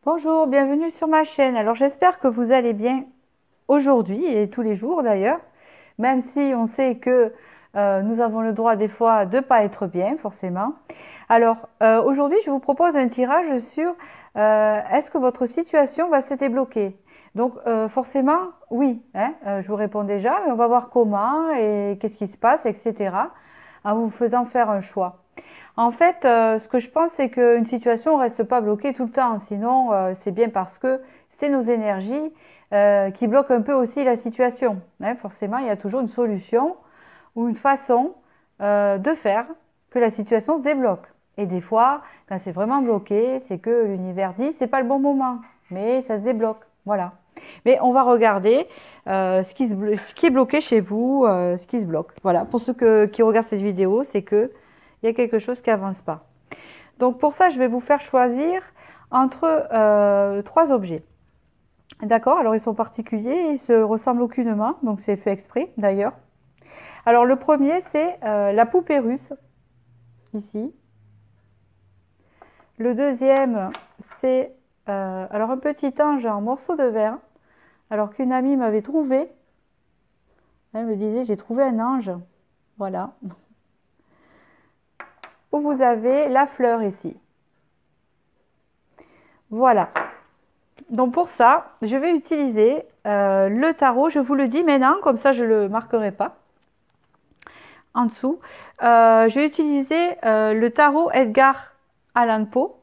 Bonjour, bienvenue sur ma chaîne. Alors j'espère que vous allez bien aujourd'hui et tous les jours d'ailleurs, même si on sait que nous avons le droit des fois de ne pas être bien forcément. Alors aujourd'hui je vous propose un tirage sur est-ce que votre situation va se débloquer? Donc forcément oui, hein, je vous réponds déjà, mais on va voir comment et qu'est-ce qui se passe, etc. en vous faisant faire un choix. En fait, ce que je pense, c'est qu'une situation ne reste pas bloquée tout le temps. Sinon, c'est bien parce que c'est nos énergies qui bloquent un peu aussi la situation. Hein. Forcément, il y a toujours une solution ou une façon de faire que la situation se débloque. Et des fois, quand c'est vraiment bloqué, c'est que l'univers dit c'est pas le bon moment, mais ça se débloque. Voilà. Mais on va regarder ce qui est bloqué chez vous, ce qui se bloque. Voilà. Pour ceux qui regardent cette vidéo, c'est que il y a quelque chose qui avance pas. Donc pour ça, je vais vous faire choisir entre trois objets. D'accord? Alors ils sont particuliers, ils se ressemblent aucunement, donc c'est fait exprès d'ailleurs. Alors le premier, c'est la poupée russe, ici. Le deuxième, c'est alors un petit ange en morceau de verre, alors qu'une amie m'avait trouvé. Elle me disait, j'ai trouvé un ange. Voilà. Où vous avez la fleur ici. Voilà. Donc pour ça, je vais utiliser le tarot. Je vous le dis maintenant, comme ça je ne le marquerai pas en dessous. Je vais utiliser le tarot Edgar Allan Poe.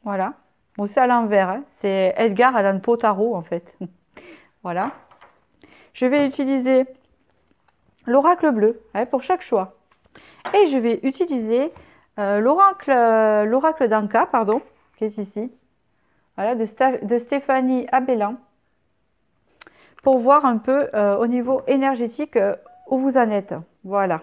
Voilà. Bon, c'est à l'envers. Hein. C'est Edgar Allan Poe tarot en fait. Voilà. Je vais utiliser l'oracle bleu hein, pour chaque choix. Et je vais utiliser l'oracle d'Anka, pardon, qui est ici. Voilà, de Stéphanie Abellan. Pour voir un peu au niveau énergétique où vous en êtes. Voilà.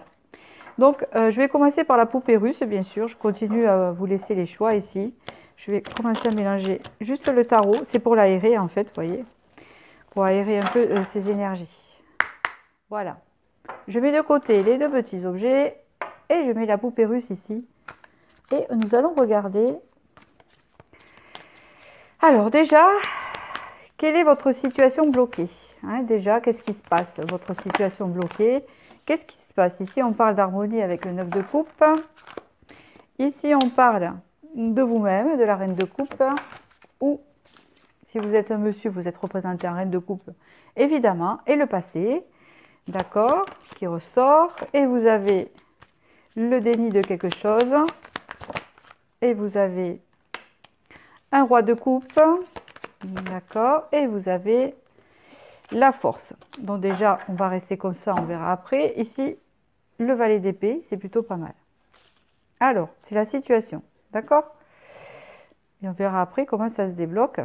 Donc, je vais commencer par la poupée russe, bien sûr. Je continue à vous laisser les choix ici. Je vais commencer à mélanger juste le tarot. C'est pour l'aérer, en fait, vous voyez. Pour aérer un peu ces énergies. Voilà. Je mets de côté les deux petits objets. Et je mets la poupée russe ici. Et nous allons regarder. Alors, déjà, quelle est votre situation bloquée? Hein, déjà, qu'est-ce qui se passe? Votre situation bloquée. Qu'est-ce qui se passe? Ici, on parle d'harmonie avec le 9 de coupe. Ici, on parle de vous-même, de la reine de coupe. Ou, si vous êtes un monsieur, vous êtes représenté en reine de coupe, évidemment. Et le passé, d'accord, qui ressort. Et vous avez le déni de quelque chose. Et vous avez un roi de coupe. D'accord. Et vous avez la force. Donc déjà, on va rester comme ça, on verra après. Ici, le valet d'épée, c'est plutôt pas mal. Alors, c'est la situation. D'accord? Et on verra après comment ça se débloque.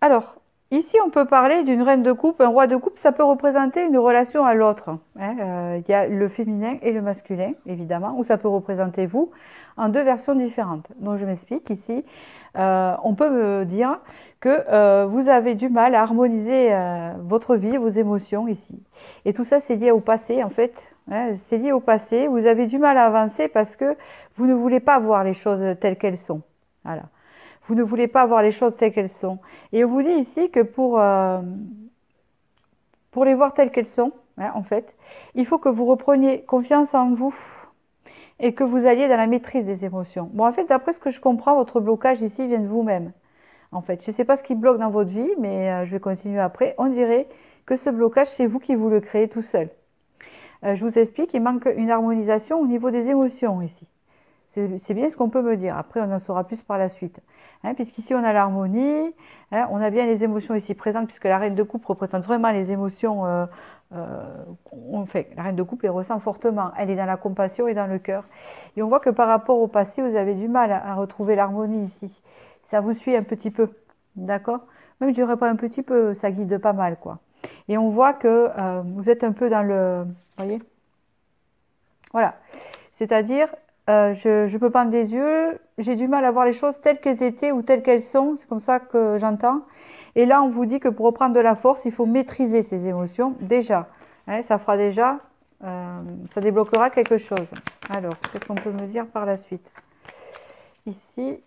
Alors, ici, on peut parler d'une reine de coupe. Un roi de coupe, ça peut représenter une relation à l'autre. Hein. Il y a le féminin et le masculin, évidemment, ou ça peut représenter vous en deux versions différentes. Donc, je m'explique ici. On peut me dire que vous avez du mal à harmoniser votre vie, vos émotions ici. Et tout ça, c'est lié au passé, en fait. Hein, c'est lié au passé. Vous avez du mal à avancer parce que vous ne voulez pas voir les choses telles qu'elles sont. Voilà. Vous ne voulez pas voir les choses telles qu'elles sont. Et on vous dit ici que pour les voir telles qu'elles sont, hein, en fait, il faut que vous repreniez confiance en vous et que vous alliez dans la maîtrise des émotions. Bon, en fait, d'après ce que je comprends, votre blocage ici vient de vous-même. En fait, je ne sais pas ce qui bloque dans votre vie, mais je vais continuer après. On dirait que ce blocage, c'est vous qui vous le créez tout seul. Je vous explique, il manque une harmonisation au niveau des émotions ici. C'est bien ce qu'on peut me dire. Après, on en saura plus par la suite. Hein, puisqu'ici, on a l'harmonie, hein, on a bien les émotions ici présentes, puisque la reine de coupe représente vraiment les émotions. La reine de coupe les ressent fortement. Elle est dans la compassion et dans le cœur. Et on voit que par rapport au passé, vous avez du mal à retrouver l'harmonie ici. Ça vous suit un petit peu. D'accord? Même, je dirais pas un petit peu, ça guide pas mal, quoi. Et on voit que vous êtes un peu dans le... Vous voyez? Voilà. C'est-à-dire, je peux pendre des yeux, j'ai du mal à voir les choses telles qu'elles étaient ou telles qu'elles sont, c'est comme ça que j'entends. Et là, on vous dit que pour reprendre de la force, il faut maîtriser ses émotions déjà. Hein, ça fera déjà, ça débloquera quelque chose. Alors, qu'est-ce qu'on peut me dire par la suite? Ici,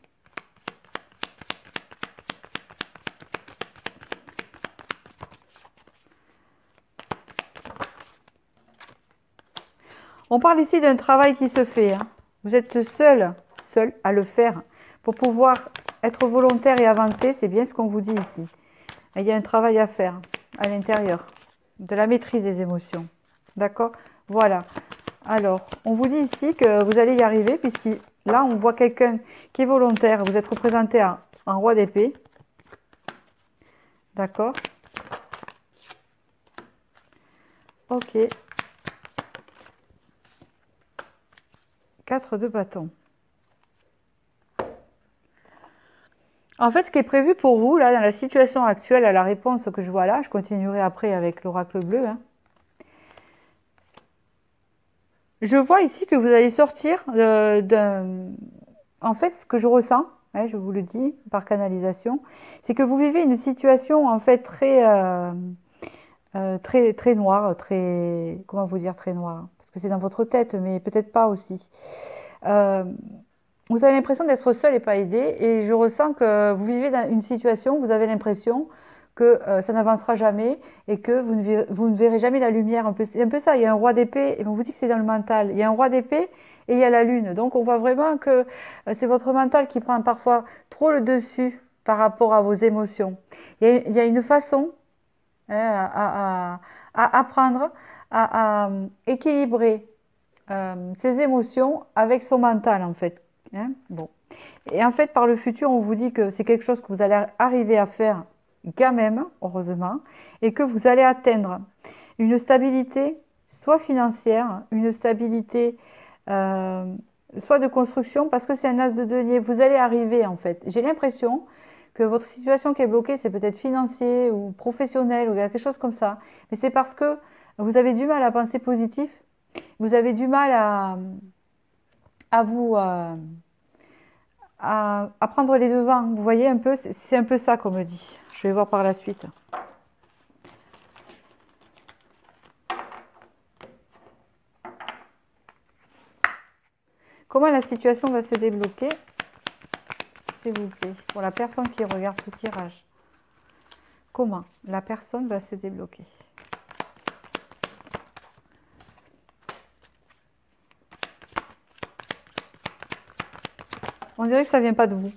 On parle ici d'un travail qui se fait, hein. Vous êtes seul à le faire. Pour pouvoir être volontaire et avancer, c'est bien ce qu'on vous dit ici. Il y a un travail à faire à l'intérieur, de la maîtrise des émotions. D'accord? Voilà. Alors, on vous dit ici que vous allez y arriver, puisque là, on voit quelqu'un qui est volontaire. Vous êtes représenté en roi d'épée. D'accord? Ok. 4 de bâton. En fait, ce qui est prévu pour vous, là, dans la situation actuelle, à la réponse que je vois là, je continuerai après avec l'oracle bleu, hein. Je vois ici que vous allez sortir d'un... En fait, ce que je ressens, hein, je vous le dis par canalisation, c'est que vous vivez une situation en fait très noire, très... Comment vous dire très noire? Parce que c'est dans votre tête, mais peut-être pas aussi. Euh, Vous avez l'impression d'être seul et pas aidé, et je ressens que vous vivez dans une situation où vous avez l'impression que ça n'avancera jamais et que vous ne verrez jamais la lumière. C'est un peu ça, il y a un roi d'épée, et on vous dit que c'est dans le mental. Il y a un roi d'épée et il y a la lune. Donc on voit vraiment que c'est votre mental qui prend parfois trop le dessus par rapport à vos émotions. Il y a une façon, hein, à apprendre à équilibrer ses émotions avec son mental en fait. Hein. Bon. Et en fait, par le futur, on vous dit que c'est quelque chose que vous allez arriver à faire quand même, heureusement, et que vous allez atteindre une stabilité, soit financière, une stabilité, euh, soit de construction, parce que c'est un as de denier. Vous allez arriver en fait. J'ai l'impression que votre situation qui est bloquée, c'est peut-être financier ou professionnel ou quelque chose comme ça. Mais c'est parce que vous avez du mal à penser positif, vous avez du mal à vous à prendre les devants. Vous voyez un peu, c'est un peu ça qu'on me dit. Je vais voir par la suite. Comment la situation va se débloquer, s'il vous plaît, pour la personne qui regarde ce tirage. Comment la personne va se débloquer? On dirait que ça ne vient pas de vous.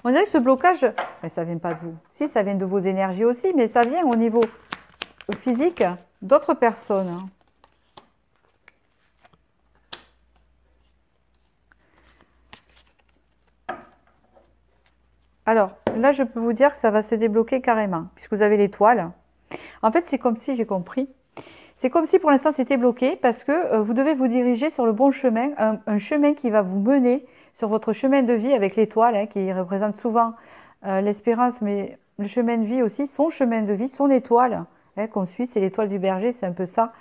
On dirait que ce blocage, mais ça ne vient pas de vous. Si, ça vient de vos énergies aussi, mais ça vient au niveau physique d'autres personnes. Alors, là, je peux vous dire que ça va se débloquer carrément, puisque vous avez l'étoile. En fait, c'est comme si, j'ai compris, c'est comme si pour l'instant c'était bloqué, parce que vous devez vous diriger sur le bon chemin, un chemin qui va vous mener sur votre chemin de vie avec l'étoile, hein, qui représente souvent l'espérance, mais le chemin de vie aussi, son chemin de vie, son étoile, hein, qu'on suit, c'est l'étoile du berger, c'est un peu ça.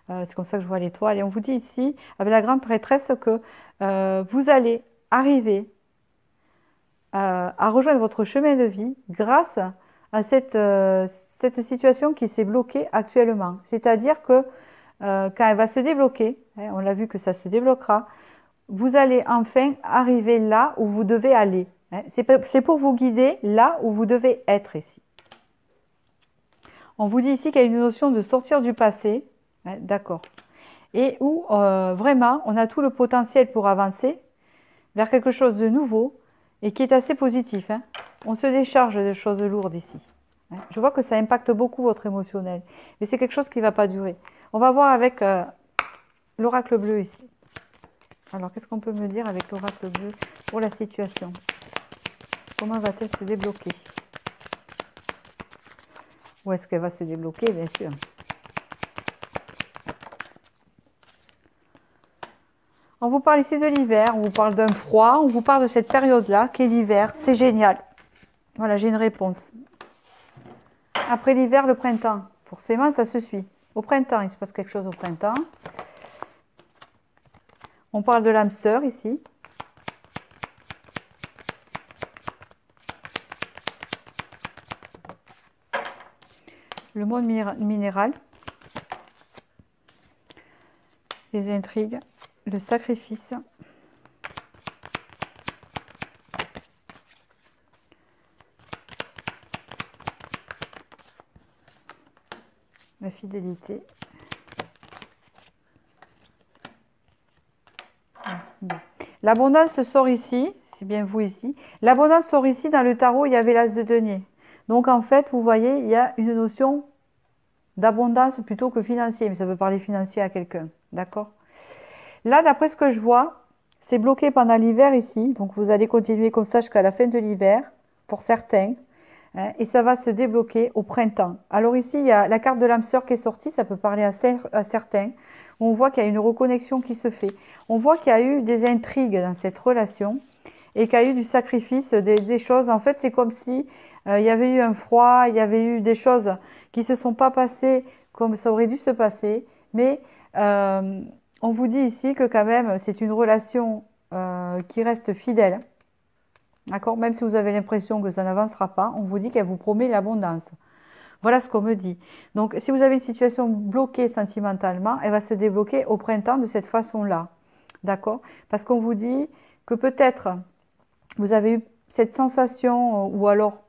C'est comme ça que je vois l'étoile. Et on vous dit ici, avec la grande prêtresse, que vous allez arriver à rejoindre votre chemin de vie grâce à cette situation qui s'est bloquée actuellement. C'est-à-dire que quand elle va se débloquer, hein, on l'a vu que ça se débloquera, vous allez enfin arriver là où vous devez aller. Hein. C'est pour vous guider là où vous devez être ici. On vous dit ici qu'il y a une notion de sortir du passé, hein, d'accord, et où vraiment on a tout le potentiel pour avancer vers quelque chose de nouveau et qui est assez positif. Hein. On se décharge des choses lourdes ici. Hein. Je vois que ça impacte beaucoup votre émotionnel, mais c'est quelque chose qui ne va pas durer. On va voir avec l'oracle bleu ici. Alors, qu'est-ce qu'on peut me dire avec l'oracle bleu pour la situation? Comment va-t-elle se débloquer? Où est-ce qu'elle va se débloquer, bien sûr? On vous parle ici de l'hiver, on vous parle d'un froid, on vous parle de cette période-là qui est l'hiver. C'est génial. Voilà, j'ai une réponse. Après l'hiver, le printemps. Forcément, ça se suit. Au printemps, il se passe quelque chose au printemps. On parle de l'âme sœur ici. Le monde minéral. Les intrigues. Le sacrifice. La fidélité. L'abondance sort ici, c'est bien vous ici. L'abondance sort ici, dans le tarot, il y avait l'as de denier. Donc en fait, vous voyez, il y a une notion d'abondance plutôt que financier, mais ça peut parler financier à quelqu'un, d'accord? Là, d'après ce que je vois, c'est bloqué pendant l'hiver ici, donc vous allez continuer comme ça jusqu'à la fin de l'hiver, pour certains, hein, et ça va se débloquer au printemps. Alors ici, il y a la carte de l'âme sœur qui est sortie, ça peut parler à certains. On voit qu'il y a une reconnexion qui se fait. On voit qu'il y a eu des intrigues dans cette relation et qu'il y a eu du sacrifice, des choses. En fait, c'est comme si il y avait eu un froid, il y avait eu des choses qui ne se sont pas passées comme ça aurait dû se passer. Mais on vous dit ici que quand même, c'est une relation qui reste fidèle. D'accord? Même si vous avez l'impression que ça n'avancera pas, on vous dit qu'elle vous promet l'abondance. Voilà ce qu'on me dit. Donc, si vous avez une situation bloquée sentimentalement, elle va se débloquer au printemps de cette façon-là. D'accord? Parce qu'on vous dit que peut-être vous avez eu cette sensation, ou alors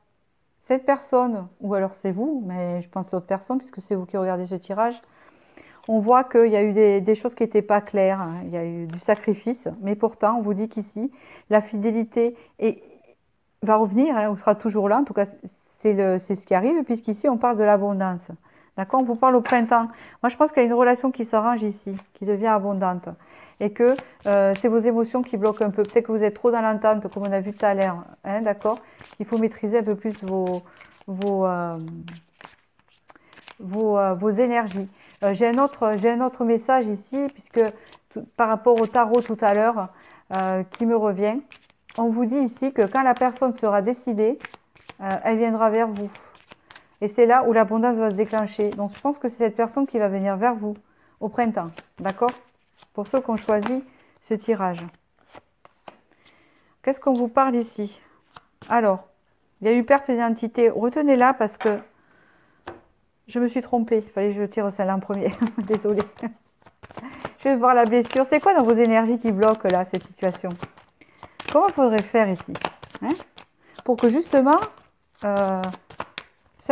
cette personne, ou alors c'est vous, mais je pense l'autre personne, puisque c'est vous qui regardez ce tirage. On voit qu'il y a eu des choses qui n'étaient pas claires, hein. Il y a eu du sacrifice, mais pourtant, on vous dit qu'ici, la fidélité va revenir, hein, on sera toujours là. En tout cas, c'est ce qui arrive, puisqu'ici, on parle de l'abondance. D'accord? On vous parle au printemps. Moi, je pense qu'il y a une relation qui s'arrange ici, qui devient abondante. Et que c'est vos émotions qui bloquent un peu. Peut-être que vous êtes trop dans l'entente, comme on a vu tout à l'heure. Hein, d'accord? Il faut maîtriser un peu plus vos énergies. J'ai un autre message ici, puisque par rapport au tarot tout à l'heure, qui me revient. On vous dit ici que quand la personne sera décidée, elle viendra vers vous. Et c'est là où l'abondance va se déclencher. Donc je pense que c'est cette personne qui va venir vers vous au printemps. D'accord? Pour ceux qui ont choisi ce tirage. Qu'est-ce qu'on vous parle ici? Alors, il y a eu perte d'identité. Retenez-la parce que je me suis trompée. Il fallait que je tire celle-là en premier. Désolée. Je vais voir la blessure. C'est quoi dans vos énergies qui bloquent là, cette situation? Comment faudrait faire ici, hein, pour que justement, ça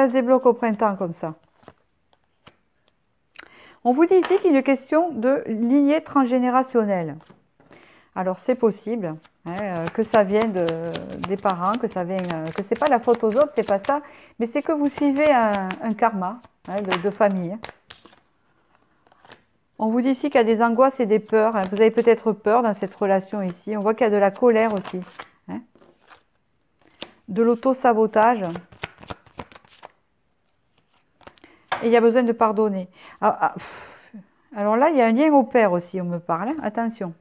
se débloque au printemps comme ça? On vous dit ici qu'il y a une question de lignée transgénérationnelle. Alors c'est possible, hein, que ça vienne des parents, que ça vienne, que c'est pas la faute aux autres, c'est pas ça, mais c'est que vous suivez un karma, hein, de famille. On vous dit ici qu'il y a des angoisses et des peurs. Hein. Vous avez peut-être peur dans cette relation ici. On voit qu'il y a de la colère aussi, hein, de l'auto-sabotage. Et il y a besoin de pardonner. Alors là, il y a un lien au père aussi, on me parle. Hein. Attention.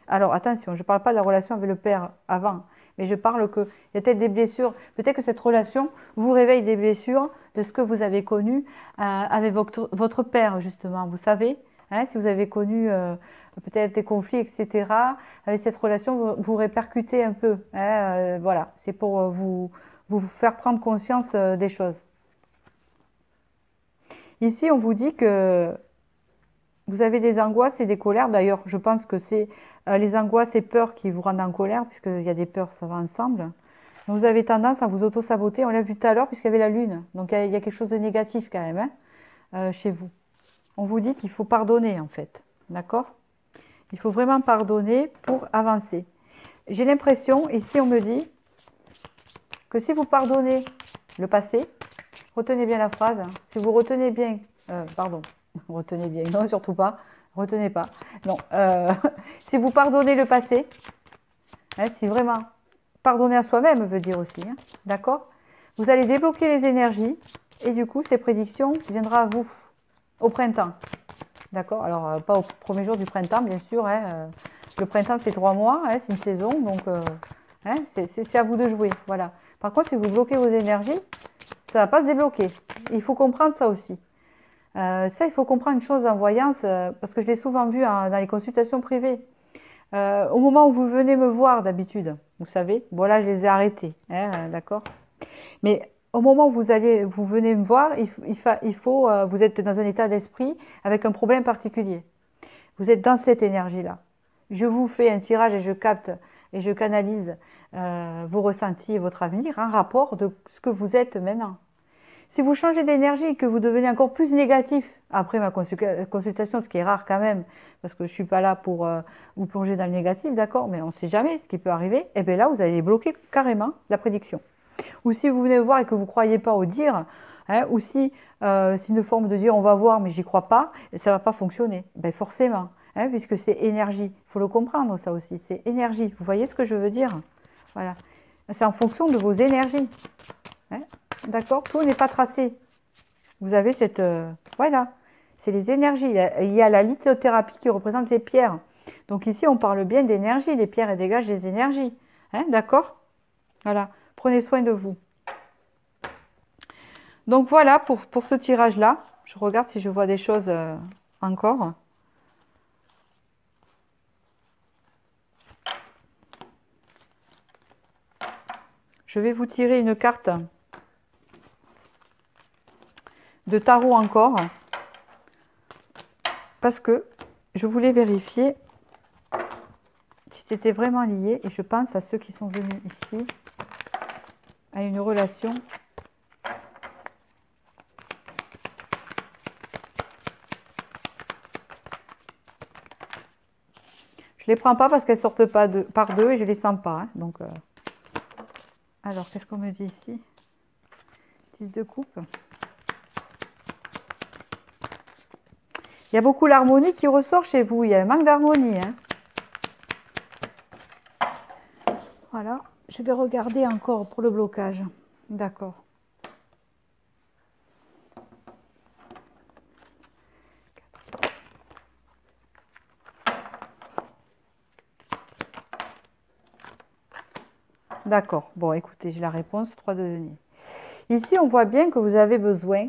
Alors attention, je ne parle pas de la relation avec le père avant, mais je parle qu'il y a peut-être des blessures. Peut-être que cette relation vous réveille des blessures de ce que vous avez connu avec votre père, justement. Vous savez, hein, si vous avez connu peut-être des conflits, etc., avec cette relation, vous répercutez un peu. Hein, voilà, c'est pour vous faire prendre conscience des choses. Ici, on vous dit que vous avez des angoisses et des colères. D'ailleurs, je pense que c'est les angoisses et peurs qui vous rendent en colère, puisqu'il y a des peurs, ça va ensemble. Donc, vous avez tendance à vous auto-saboter. On l'a vu tout à l'heure, puisqu'il y avait la lune. Donc, il y a quelque chose de négatif quand même, hein, chez vous. On vous dit qu'il faut pardonner, en fait. D'accord? Il faut vraiment pardonner pour avancer. J'ai l'impression, ici, on me dit que si vous pardonnez le passé, retenez bien la phrase, hein, si vous retenez bien, pardon, retenez bien, non, surtout pas, retenez pas, non, si vous pardonnez le passé, hein, si vraiment, pardonner à soi-même veut dire aussi, hein, d'accord? Vous allez débloquer les énergies, et du coup, ces prédictions viendront à vous, au printemps, d'accord? Alors, pas au premier jour du printemps, bien sûr, hein, le printemps, c'est 3 mois, hein, c'est une saison, donc, hein, c'est à vous de jouer, voilà. Par contre, si vous bloquez vos énergies, ça ne va pas se débloquer. Il faut comprendre ça aussi. Ça, il faut comprendre une chose en voyance, parce que je l'ai souvent vu dans les consultations privées. Au moment où vous venez me voir d'habitude, vous savez, bon là, je les ai arrêtés, hein, d'accord? Mais au moment où vous venez me voir, vous êtes dans un état d'esprit avec un problème particulier. Vous êtes dans cette énergie-là. Je vous fais un tirage et je capte et je canalise vos ressentis et votre avenir en rapport de ce que vous êtes maintenant. Si vous changez d'énergie et que vous devenez encore plus négatif après ma consultation, ce qui est rare quand même, parce que je ne suis pas là pour vous plonger dans le négatif, d'accord, mais on ne sait jamais ce qui peut arriver, et bien là, vous allez bloquer carrément la prédiction. Ou si vous venez voir et que vous ne croyez pas au dire, hein, ou si c'est une forme de dire on va voir, mais j'y crois pas, et ça ne va pas fonctionner, ben forcément, hein, puisque c'est énergie. Il faut le comprendre, ça aussi, c'est énergie. Vous voyez ce que je veux dire? Voilà. C'est en fonction de vos énergies. Hein, d'accord? Tout n'est pas tracé. Vous avez cette... voilà. C'est les énergies. Il y a la lithothérapie qui représente les pierres. Donc ici, on parle bien d'énergie. Les pierres, elles dégagent des énergies. Hein, d'accord? Voilà. Prenez soin de vous. Donc voilà pour ce tirage-là. Je regarde si je vois des choses encore. Je vais vous tirer une carte de tarot encore. Parce que je voulais vérifier si c'était vraiment lié. Et je pense à ceux qui sont venus ici, à une relation. Je ne les prends pas parce qu'elles ne sortent pas par deux et je ne les sens pas. Hein, donc, alors, qu'est-ce qu'on me dit ici? 10 de coupe. Il y a beaucoup l'harmonie qui ressort chez vous. Il y a un manque d'harmonie. Hein. Voilà. Je vais regarder encore pour le blocage. D'accord. D'accord. Bon, écoutez, j'ai la réponse. 3 de denier. Ici, on voit bien que vous avez besoin,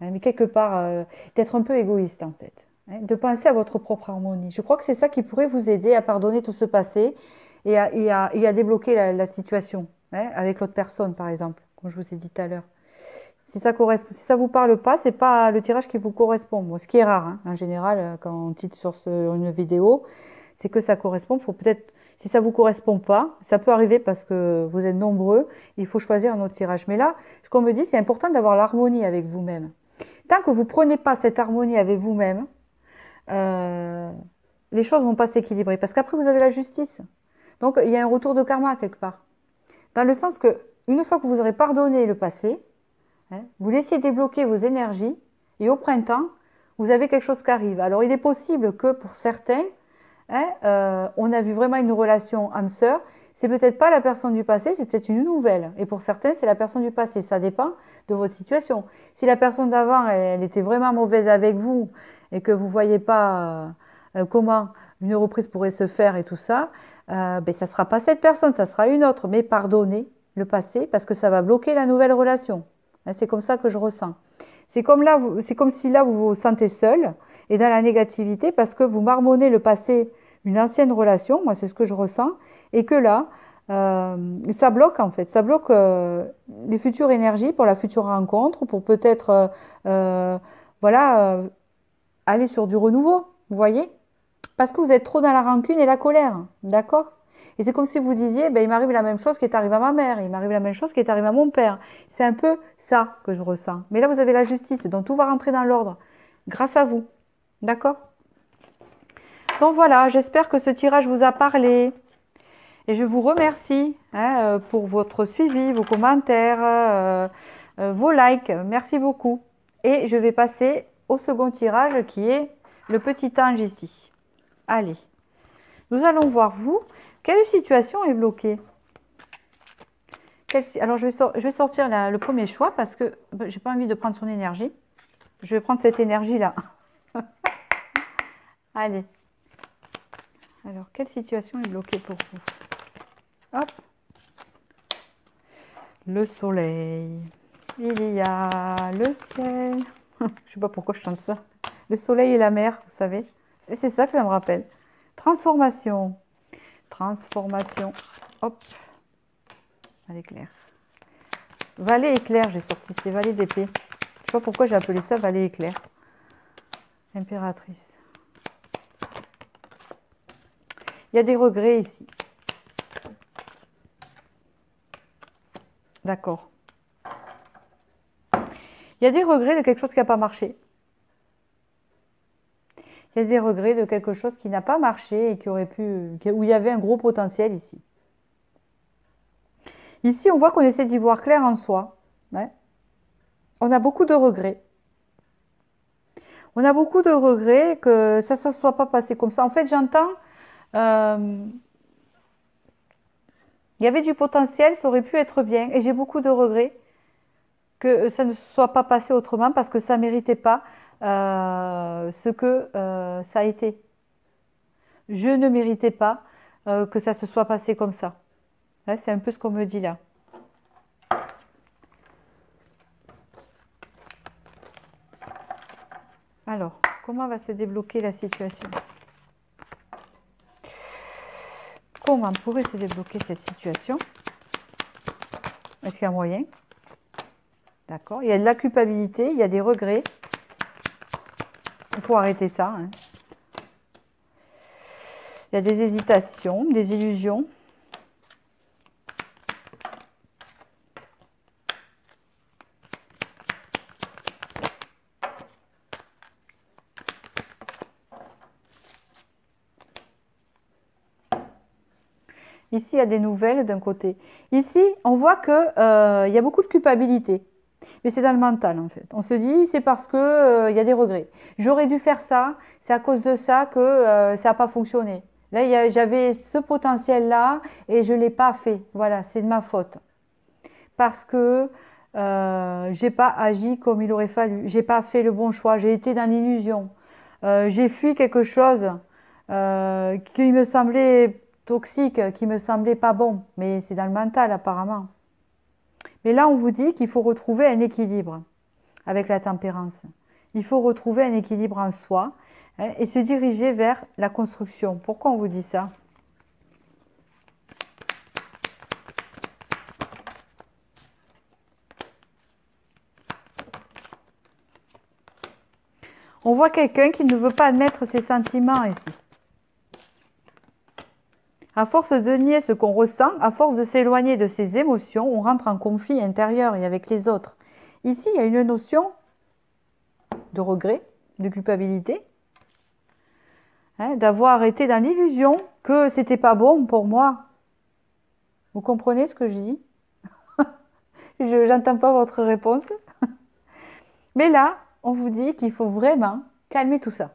hein, mais quelque part, d'être un peu égoïste en fait. Hein, de penser à votre propre harmonie. Je crois que c'est ça qui pourrait vous aider à pardonner tout ce passé et à débloquer la situation, hein, avec l'autre personne, par exemple, comme je vous ai dit tout à l'heure. Si ça correspond, si ça vous parle pas, c'est pas le tirage qui vous correspond. Bon, ce qui est rare, hein, en général, quand on titre sur une vidéo, c'est que ça correspond. Faut peut-être, si ça vous correspond pas, ça peut arriver parce que vous êtes nombreux, il faut choisir un autre tirage. Mais là, ce qu'on me dit, c'est important d'avoir l'harmonie avec vous-même. Tant que vous prenez pas cette harmonie avec vous-même, euh, les choses vont pas s'équilibrer. Parce qu'après, vous avez la justice. Donc, il y a un retour de karma quelque part. Dans le sens que, une fois que vous aurez pardonné le passé, hein, vous laissez débloquer vos énergies et au printemps, vous avez quelque chose qui arrive. Alors, il est possible que pour certains, hein, on a vu vraiment une relation âme-sœur. C'est peut-être pas la personne du passé, c'est peut-être une nouvelle. Et pour certains, c'est la personne du passé. Ça dépend de votre situation. Si la personne d'avant, elle était vraiment mauvaise avec vous et que vous ne voyez pas comment une reprise pourrait se faire et tout ça, ben, ça ne sera pas cette personne, ça sera une autre. Mais pardonnez le passé parce que ça va bloquer la nouvelle relation. Hein, c'est comme ça que je ressens. C'est comme là, c'est comme si là, vous vous sentez seul et dans la négativité parce que vous marmonnez le passé, une ancienne relation, moi c'est ce que je ressens, et que là, ça bloque en fait, ça bloque les futures énergies pour la future rencontre, pour peut-être voilà, aller sur du renouveau, vous voyez? Parce que vous êtes trop dans la rancune et la colère, d'accord? Et c'est comme si vous disiez, ben, il m'arrive la même chose qui est arrivé à ma mère, il m'arrive la même chose qui est arrivé à mon père. C'est un peu ça que je ressens. Mais là, vous avez la justice, donc tout va rentrer dans l'ordre, grâce à vous, d'accord? Donc voilà, j'espère que ce tirage vous a parlé. Et je vous remercie hein, pour votre suivi, vos commentaires, vos likes. Merci beaucoup. Et je vais passer au second tirage qui est le petit ange ici. Allez, nous allons voir vous. Quelle situation est bloquée? Alors je vais sortir le premier choix parce que je n'ai pas envie de prendre son énergie. Je vais prendre cette énergie-là. Allez. Alors, quelle situation est bloquée pour vous? Hop. Le soleil. Il y a le ciel. Je ne sais pas pourquoi je chante ça. Le soleil et la mer, vous savez. C'est ça que ça me rappelle. Transformation. Transformation. Hop. Allez, clair. Vallée éclair, j'ai sorti. C'est vallée d'épée. Je ne sais pas pourquoi j'ai appelé ça vallée éclair. Impératrice. Il y a des regrets ici. D'accord. Il y a des regrets de quelque chose qui n'a pas marché. Il y a des regrets de quelque chose qui n'a pas marché et qui aurait pu, où il y avait un gros potentiel ici. Ici, on voit qu'on essaie d'y voir clair en soi. Ouais. On a beaucoup de regrets. On a beaucoup de regrets que ça ne se soit pas passé comme ça. En fait, j'entends, euh, il y avait du potentiel, ça aurait pu être bien. Et j'ai beaucoup de regrets que ça ne se soit pas passé autrement parce que ça ne méritait pas ce que ça a été. Je ne méritais pas que ça se soit passé comme ça. Ouais, c'est un peu ce qu'on me dit là. Alors, comment va se débloquer la situation? Comment pourrait se débloquer cette situation? Est-ce qu'il y a moyen? D'accord. Il y a de la culpabilité, il y a des regrets. Il faut arrêter ça. Hein. Il y a des hésitations, des illusions. Ici, il y a des nouvelles d'un côté. Ici, on voit qu'il y a beaucoup de culpabilité. Mais c'est dans le mental, en fait. On se dit, c'est parce que y a des regrets. J'aurais dû faire ça, c'est à cause de ça que ça n'a pas fonctionné. Là, j'avais ce potentiel-là et je ne l'ai pas fait. Voilà, c'est de ma faute. Parce que j'ai pas agi comme il aurait fallu. J'ai pas fait le bon choix. J'ai été dans l'illusion. J'ai fui quelque chose qui me semblait toxique, qui me semblait pas bon. Mais c'est dans le mental, apparemment. Mais là, on vous dit qu'il faut retrouver un équilibre avec la tempérance. Il faut retrouver un équilibre en soi hein, et se diriger vers la construction. Pourquoi on vous dit ça? On voit quelqu'un qui ne veut pas admettre ses sentiments ici. À force de nier ce qu'on ressent, à force de s'éloigner de ses émotions, on rentre en conflit intérieur et avec les autres. Ici, il y a une notion de regret, de culpabilité, hein, d'avoir été dans l'illusion que c'était pas bon pour moi. Vous comprenez ce que je dis? Je n'entends pas votre réponse. Mais là, on vous dit qu'il faut vraiment calmer tout ça.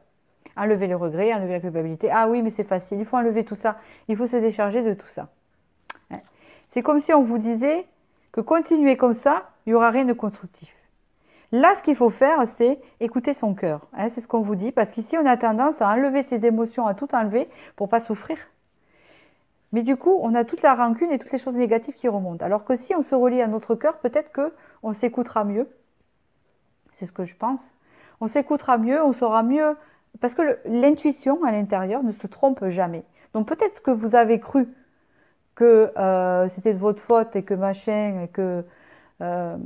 Enlever le regret, enlever la culpabilité. Ah oui, mais c'est facile, il faut enlever tout ça. Il faut se décharger de tout ça. Hein. C'est comme si on vous disait que continuer comme ça, il n'y aura rien de constructif. Là, ce qu'il faut faire, c'est écouter son cœur. Hein, c'est ce qu'on vous dit, parce qu'ici, on a tendance à enlever ses émotions, à tout enlever pour ne pas souffrir. Mais du coup, on a toute la rancune et toutes les choses négatives qui remontent. Alors que si on se relie à notre cœur, peut-être qu'on s'écoutera mieux. C'est ce que je pense. On s'écoutera mieux, on saura mieux. Parce que l'intuition à l'intérieur ne se trompe jamais. Donc peut-être que vous avez cru que c'était de votre faute et que machin, et euh,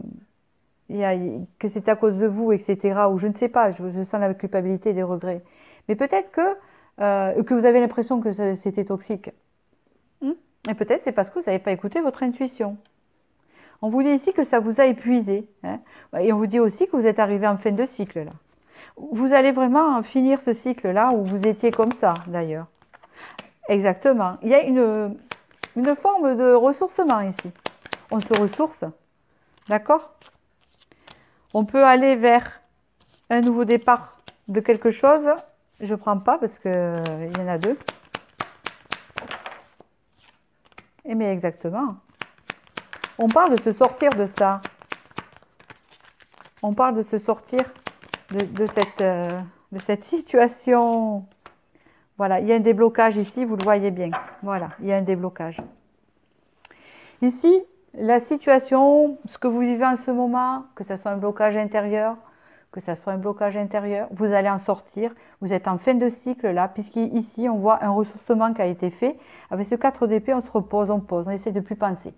que c'est à cause de vous, etc. Ou je ne sais pas, je sens la culpabilité et des regrets. Mais peut-être que vous avez l'impression que c'était toxique. Et peut-être c'est parce que vous n'avez pas écouté votre intuition. On vous dit ici que ça vous a épuisé. Hein. Et on vous dit aussi que vous êtes arrivé en fin de cycle là. Vous allez vraiment finir ce cycle-là où vous étiez comme ça, d'ailleurs. Exactement. Il y a une forme de ressourcement ici. On se ressource. D'accord? On peut aller vers un nouveau départ de quelque chose. Je ne prends pas parce qu'il y en a deux. Et mais exactement. On parle de se sortir de ça. On parle de se sortir de cette situation. Voilà, il y a un déblocage ici, vous le voyez bien. Voilà, il y a un déblocage. Ici, la situation, ce que vous vivez en ce moment, que ce soit un blocage intérieur, vous allez en sortir. Vous êtes en fin de cycle là, puisqu'ici, on voit un ressourcement qui a été fait. Avec ce 4 d'épée, on se repose, on pose, on essaie de ne plus penser.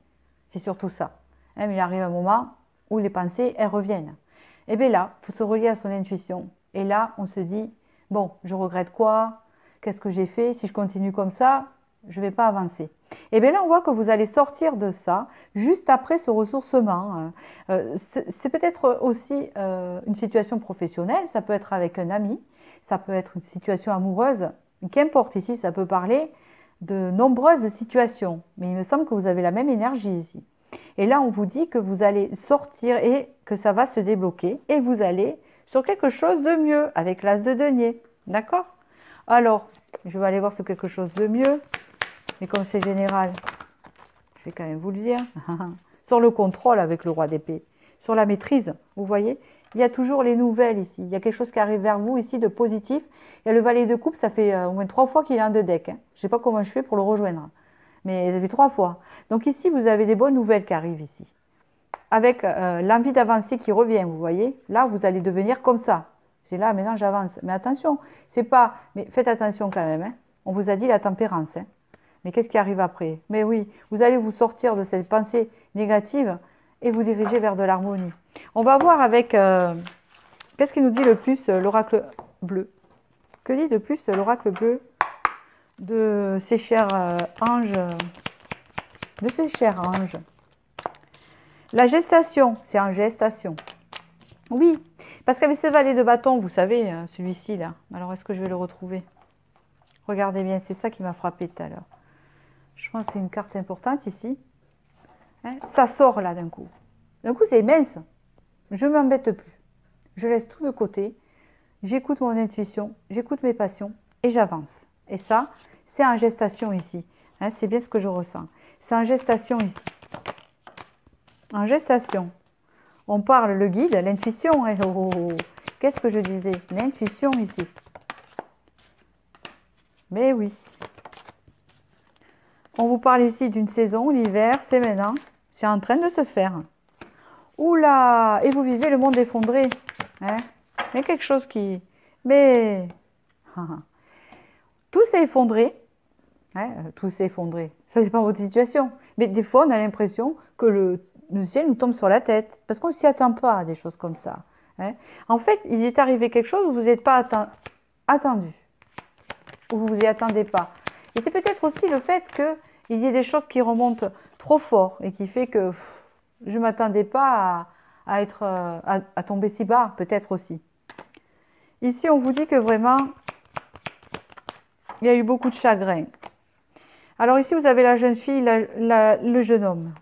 C'est surtout ça. Hein, mais il arrive un moment où les pensées, elles reviennent. Et bien là, il faut se relier à son intuition. Et là, on se dit, bon, je regrette quoi? Qu'est-ce que j'ai fait? Si je continue comme ça, je ne vais pas avancer. Et bien là, on voit que vous allez sortir de ça juste après ce ressourcement. C'est peut-être aussi une situation professionnelle, ça peut être avec un ami, ça peut être une situation amoureuse, qu'importe ici, ça peut parler de nombreuses situations. Mais il me semble que vous avez la même énergie ici. Et là, on vous dit que vous allez sortir et que ça va se débloquer et vous allez sur quelque chose de mieux avec l'as de denier. D'accord? Alors, je vais aller voir sur quelque chose de mieux. Mais comme c'est général, je vais quand même vous le dire. Sur le contrôle avec le roi d'épée. Sur la maîtrise, vous voyez, il y a toujours les nouvelles ici. Il y a quelque chose qui arrive vers vous ici de positif. Il y a le valet de coupe, ça fait au moins 3 fois qu'il est en 2 decks. Je ne sais pas comment je fais pour le rejoindre. Mais ça fait 3 fois. Donc ici, vous avez des bonnes nouvelles qui arrivent ici. Avec l'envie d'avancer qui revient, vous voyez. Là, vous allez devenir comme ça. C'est là, maintenant, j'avance. Mais attention, c'est pas... Mais faites attention quand même. Hein. On vous a dit la tempérance. Hein. Mais qu'est-ce qui arrive après? Mais oui, vous allez vous sortir de cette pensée négative et vous diriger vers de l'harmonie. On va voir avec... qu'est-ce qui nous dit le plus l'oracle bleu? Que dit de plus l'oracle bleu de ces chers anges? De ces chers anges. La gestation, c'est en gestation. Oui, parce qu'avec ce valet de bâton, vous savez, celui-ci là. Alors, est-ce que je vais le retrouver? Regardez bien, c'est ça qui m'a frappé tout à l'heure. Je pense que c'est une carte importante ici. Hein, ça sort là d'un coup. D'un coup, c'est immense. Je ne m'embête plus. Je laisse tout de côté. J'écoute mon intuition, j'écoute mes passions et j'avance. Et ça, c'est en gestation ici. Hein, c'est bien ce que je ressens. C'est en gestation ici. En gestation. On parle le guide, l'intuition. Hein, oh, oh, oh. Qu'est-ce que je disais? L'intuition ici. Mais oui. On vous parle ici d'une saison, l'hiver, c'est maintenant. C'est en train de se faire. Oula! Et vous vivez le monde effondré. Hein? Il y a quelque chose qui... Mais... tout s'est effondré. Hein? Tout s'est effondré. Ça dépend de votre situation. Mais des fois, on a l'impression que le ciel nous tombe sur la tête. Parce qu'on ne s'y attend pas à des choses comme ça. Hein? En fait, il est arrivé quelque chose où vous n'êtes pas attendu. Où vous ne vous y attendez pas. Et c'est peut-être aussi le fait qu'il y ait des choses qui remontent trop fort. Et qui fait que je ne m'attendais pas à tomber si bas. Peut-être aussi. Ici, on vous dit que vraiment, il y a eu beaucoup de chagrin. Alors ici, vous avez la jeune fille, le jeune homme.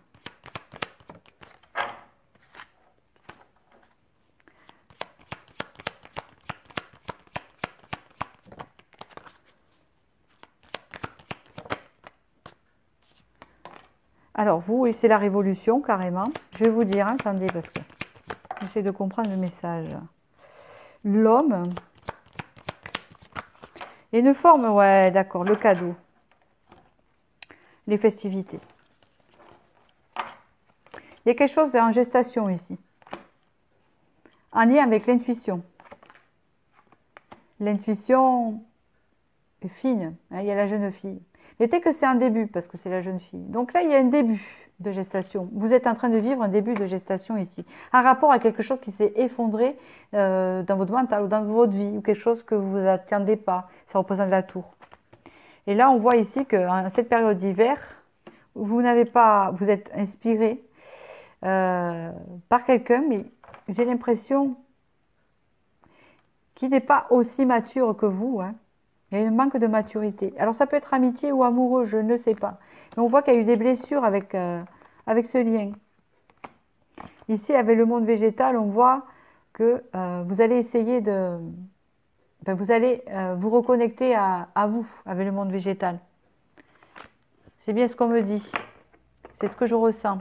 Alors vous, c'est la révolution carrément. Je vais vous dire, hein, attendez, parce que j'essaie de comprendre le message. L'homme... Et une forme, ouais, d'accord, le cadeau. Les festivités. Il y a quelque chose en gestation ici. En lien avec l'intuition. L'intuition est fine, hein, il y a la jeune fille. Mais dès que c'est un début, parce que c'est la jeune fille. Donc là, il y a un début de gestation. Vous êtes en train de vivre un début de gestation ici. Un rapport à quelque chose qui s'est effondré dans votre mental ou dans votre vie, ou quelque chose que vous ne vous attendez pas. Ça représente la tour. Et là, on voit ici qu'en cette période d'hiver, vous êtes inspiré par quelqu'un, mais j'ai l'impression qu'il n'est pas aussi mature que vous. Hein. Il y a un manque de maturité. Alors ça peut être amitié ou amoureux, je ne sais pas. Mais on voit qu'il y a eu des blessures avec ce lien. Ici, avec le monde végétal, on voit que vous allez essayer de... Enfin, vous allez vous reconnecter à vous, avec le monde végétal. C'est bien ce qu'on me dit. C'est ce que je ressens.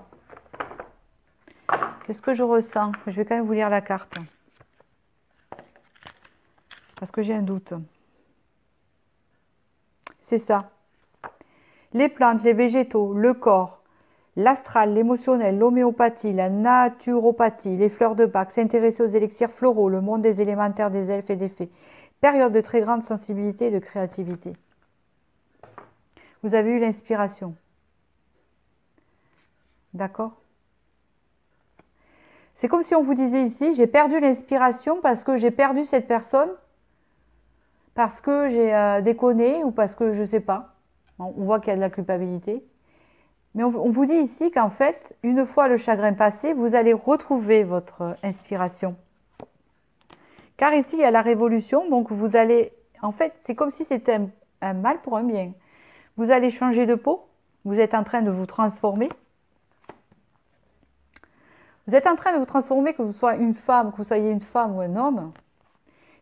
C'est ce que je ressens. Je vais quand même vous lire la carte. Parce que j'ai un doute. C'est ça. Les plantes, les végétaux, le corps, l'astral, l'émotionnel, l'homéopathie, la naturopathie, les fleurs de bac, s'intéresser aux élixirs floraux, le monde des élémentaires, des elfes et des fées. Période de très grande sensibilité et de créativité. Vous avez eu l'inspiration. D'accord? C'est comme si on vous disait ici, j'ai perdu l'inspiration parce que j'ai perdu cette personne, parce que j'ai déconné ou parce que je ne sais pas. On voit qu'il y a de la culpabilité. Mais on vous dit ici qu'en fait, une fois le chagrin passé, vous allez retrouver votre inspiration. Car ici, il y a la révolution, donc vous allez... En fait, c'est comme si c'était un mal pour un bien. Vous allez changer de peau, vous êtes en train de vous transformer. Vous êtes en train de vous transformer, que vous soyez une femme, que vous soyez une femme ou un homme.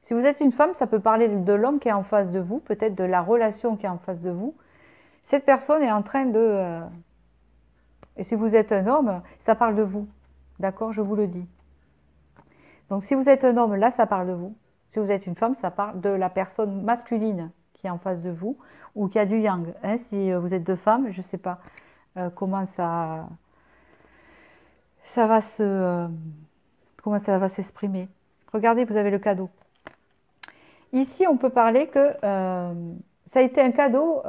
Si vous êtes une femme, ça peut parler de l'homme qui est en face de vous, peut-être de la relation qui est en face de vous. Cette personne est en train de... Et si vous êtes un homme, ça parle de vous. D'accord, je vous le dis. Donc si vous êtes un homme, là, ça parle de vous. Si vous êtes une femme, ça parle de la personne masculine qui est en face de vous ou qui a du yang. Hein, si vous êtes deux femmes, je ne sais pas comment ça va comment ça va s'exprimer. Regardez, vous avez le cadeau. Ici, on peut parler que ça a été un cadeau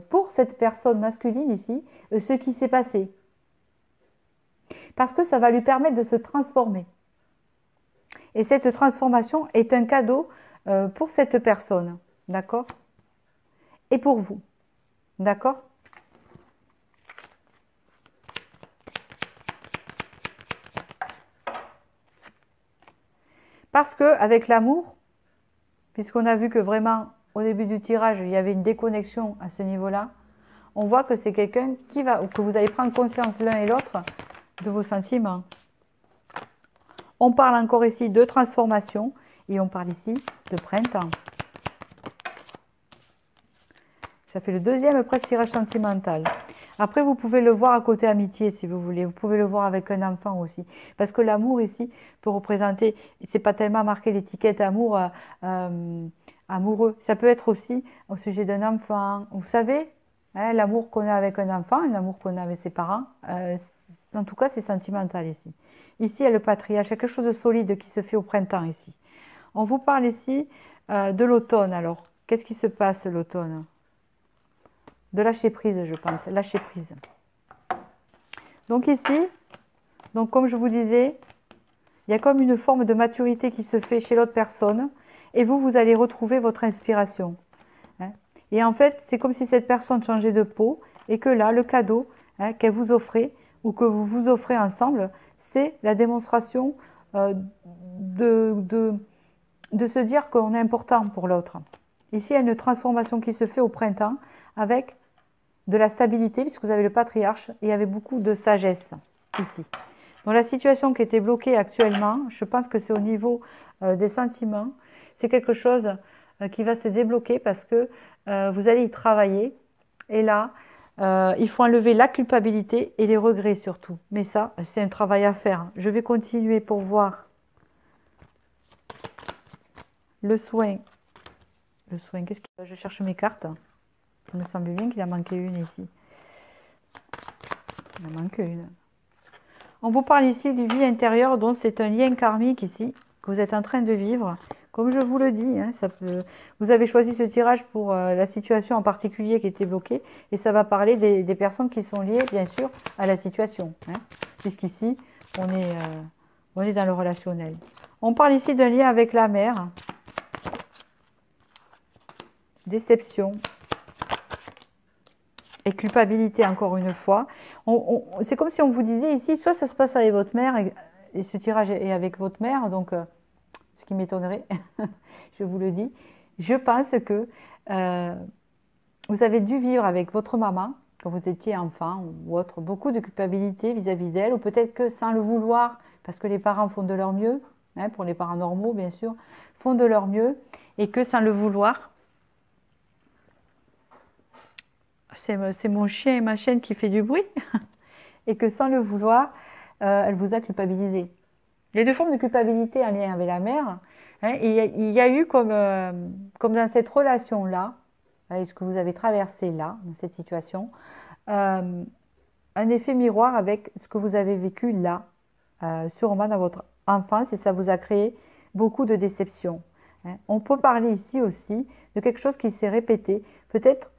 pour cette personne masculine ici, ce qui s'est passé. Parce que ça va lui permettre de se transformer. Et cette transformation est un cadeau pour cette personne, d'accord? Et pour vous, d'accord? Parce que avec l'amour, puisqu'on a vu que vraiment, au début du tirage, il y avait une déconnexion à ce niveau-là, on voit que c'est quelqu'un qui va, ou que vous allez prendre conscience l'un et l'autre de vos sentiments. On parle encore ici de transformation et on parle ici de printemps. Ça fait le deuxième presque tirage sentimental. Après, vous pouvez le voir à côté amitié si vous voulez. Vous pouvez le voir avec un enfant aussi. Parce que l'amour ici peut représenter, c'est pas tellement marqué l'étiquette amour amoureux. Ça peut être aussi au sujet d'un enfant. Vous savez, hein, l'amour qu'on a avec un enfant, l'amour qu'on a avec ses parents, en tout cas, c'est sentimental ici. Ici, il y a le patriarche, il y a quelque chose de solide qui se fait au printemps ici. On vous parle ici de l'automne alors. Qu'est-ce qui se passe l'automne? De lâcher prise, je pense. Lâcher prise. Donc ici, donc comme je vous disais, il y a comme une forme de maturité qui se fait chez l'autre personne. Et vous, vous allez retrouver votre inspiration. Hein. Et en fait, c'est comme si cette personne changeait de peau. Et que là, le cadeau qu'elle vous offrait, ou que vous vous offrez ensemble, c'est la démonstration de se dire qu'on est important pour l'autre. Ici, il y a une transformation qui se fait au printemps avec de la stabilité, puisque vous avez le patriarche, et il y avait beaucoup de sagesse ici. Donc la situation qui était bloquée actuellement, je pense que c'est au niveau des sentiments, c'est quelque chose qui va se débloquer parce que vous allez y travailler. Et là, il faut enlever la culpabilité et les regrets surtout. Mais ça, c'est un travail à faire. Je vais continuer pour voir le soin. Le soin, qu'est-ce que... Je cherche mes cartes. Il me semble bien qu'il en manquait une ici. Il en manque une. On vous parle ici du vie intérieure, donc c'est un lien karmique ici, que vous êtes en train de vivre. Comme je vous le dis, hein, vous avez choisi ce tirage pour la situation en particulier qui était bloquée. Et ça va parler des personnes qui sont liées, bien sûr, à la situation. Hein, puisqu'ici, on est dans le relationnel. On parle ici d'un lien avec la mère. Déception. Et culpabilité, encore une fois. C'est comme si on vous disait ici, soit ça se passe avec votre mère, et ce tirage est avec votre mère, donc ce qui m'étonnerait, je vous le dis. Je pense que vous avez dû vivre avec votre maman, quand vous étiez enfant ou autre, beaucoup de culpabilité vis-à-vis d'elle, ou peut-être que sans le vouloir, parce que les parents font de leur mieux, hein, pour les parents normaux bien sûr, font de leur mieux, et que sans le vouloir, c'est mon chien et ma chienne qui fait du bruit, et que sans le vouloir, elle vous a culpabilisé. Il y a deux formes de culpabilité en lien avec la mère. Hein, et il y a eu comme dans cette relation-là, ce que vous avez traversé là, dans cette situation, un effet miroir avec ce que vous avez vécu là, sûrement dans votre enfance, et ça vous a créé beaucoup de déceptions. Hein. On peut parler ici aussi de quelque chose qui s'est répété. Peut-être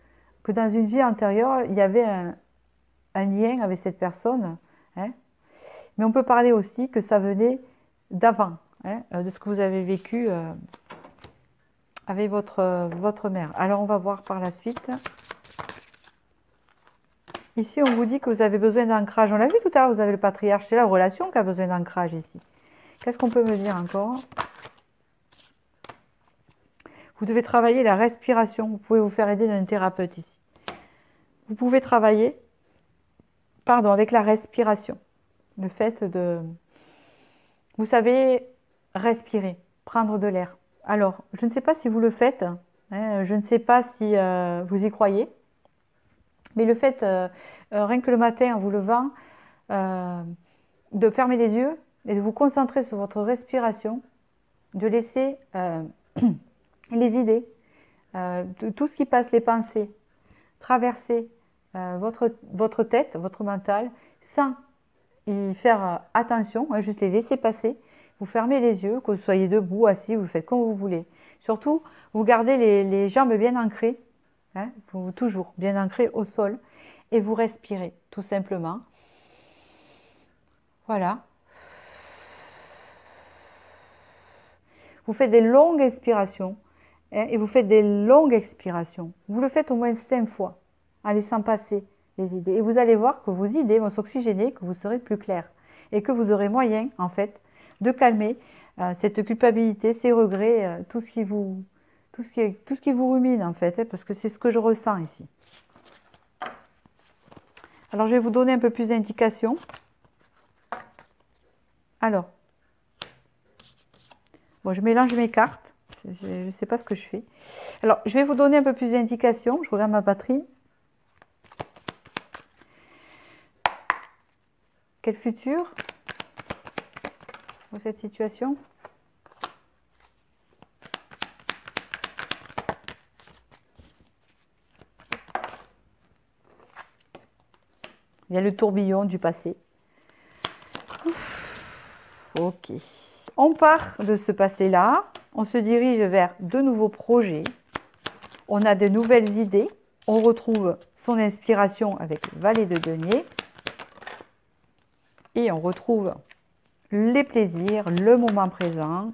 que dans une vie antérieure, il y avait un lien avec cette personne, hein. Mais on peut parler aussi que ça venait d'avant, hein, de ce que vous avez vécu avec votre mère. Alors on va voir par la suite. Ici, on vous dit que vous avez besoin d'ancrage. On l'a vu tout à l'heure, vous avez le patriarche. C'est la relation qui a besoin d'ancrage ici. Qu'est-ce qu'on peut me dire encore? Vous devez travailler la respiration. Vous pouvez vous faire aider d'un thérapeute ici. Vous pouvez travailler, pardon, avec la respiration. Le fait de, vous savez, respirer, prendre de l'air. Alors, je ne sais pas si vous le faites, hein, je ne sais pas si vous y croyez, mais le fait, rien que le matin en vous levant, de fermer les yeux et de vous concentrer sur votre respiration, de laisser les idées, tout ce qui passe, les pensées, traverser votre tête, votre mental, sans y faire attention, hein, juste les laisser passer. Vous fermez les yeux, que vous soyez debout, assis, vous le faites comme vous voulez. Surtout, vous gardez les jambes bien ancrées, hein, toujours bien ancrées au sol, et vous respirez, tout simplement. Voilà. Vous faites des longues inspirations, hein, et vous faites des longues expirations. Vous le faites au moins 5 fois, en laissant passer les idées. Et vous allez voir que vos idées vont s'oxygéner, que vous serez plus clair. Et que vous aurez moyen, en fait, de calmer cette culpabilité, ces regrets, tout ce qui vous rumine, en fait, hein, parce que c'est ce que je ressens ici. Alors, je vais vous donner un peu plus d'indications. Alors, bon, je mélange mes cartes. Je ne sais pas ce que je fais. Alors, je vais vous donner un peu plus d'indications. Je regarde ma batterie. Quel futur pour cette situation? Il y a le tourbillon du passé. Ouf, ok. On part de ce passé-là. On se dirige vers de nouveaux projets. On a de nouvelles idées. On retrouve son inspiration avec le valet de denier. Et on retrouve les plaisirs, le moment présent.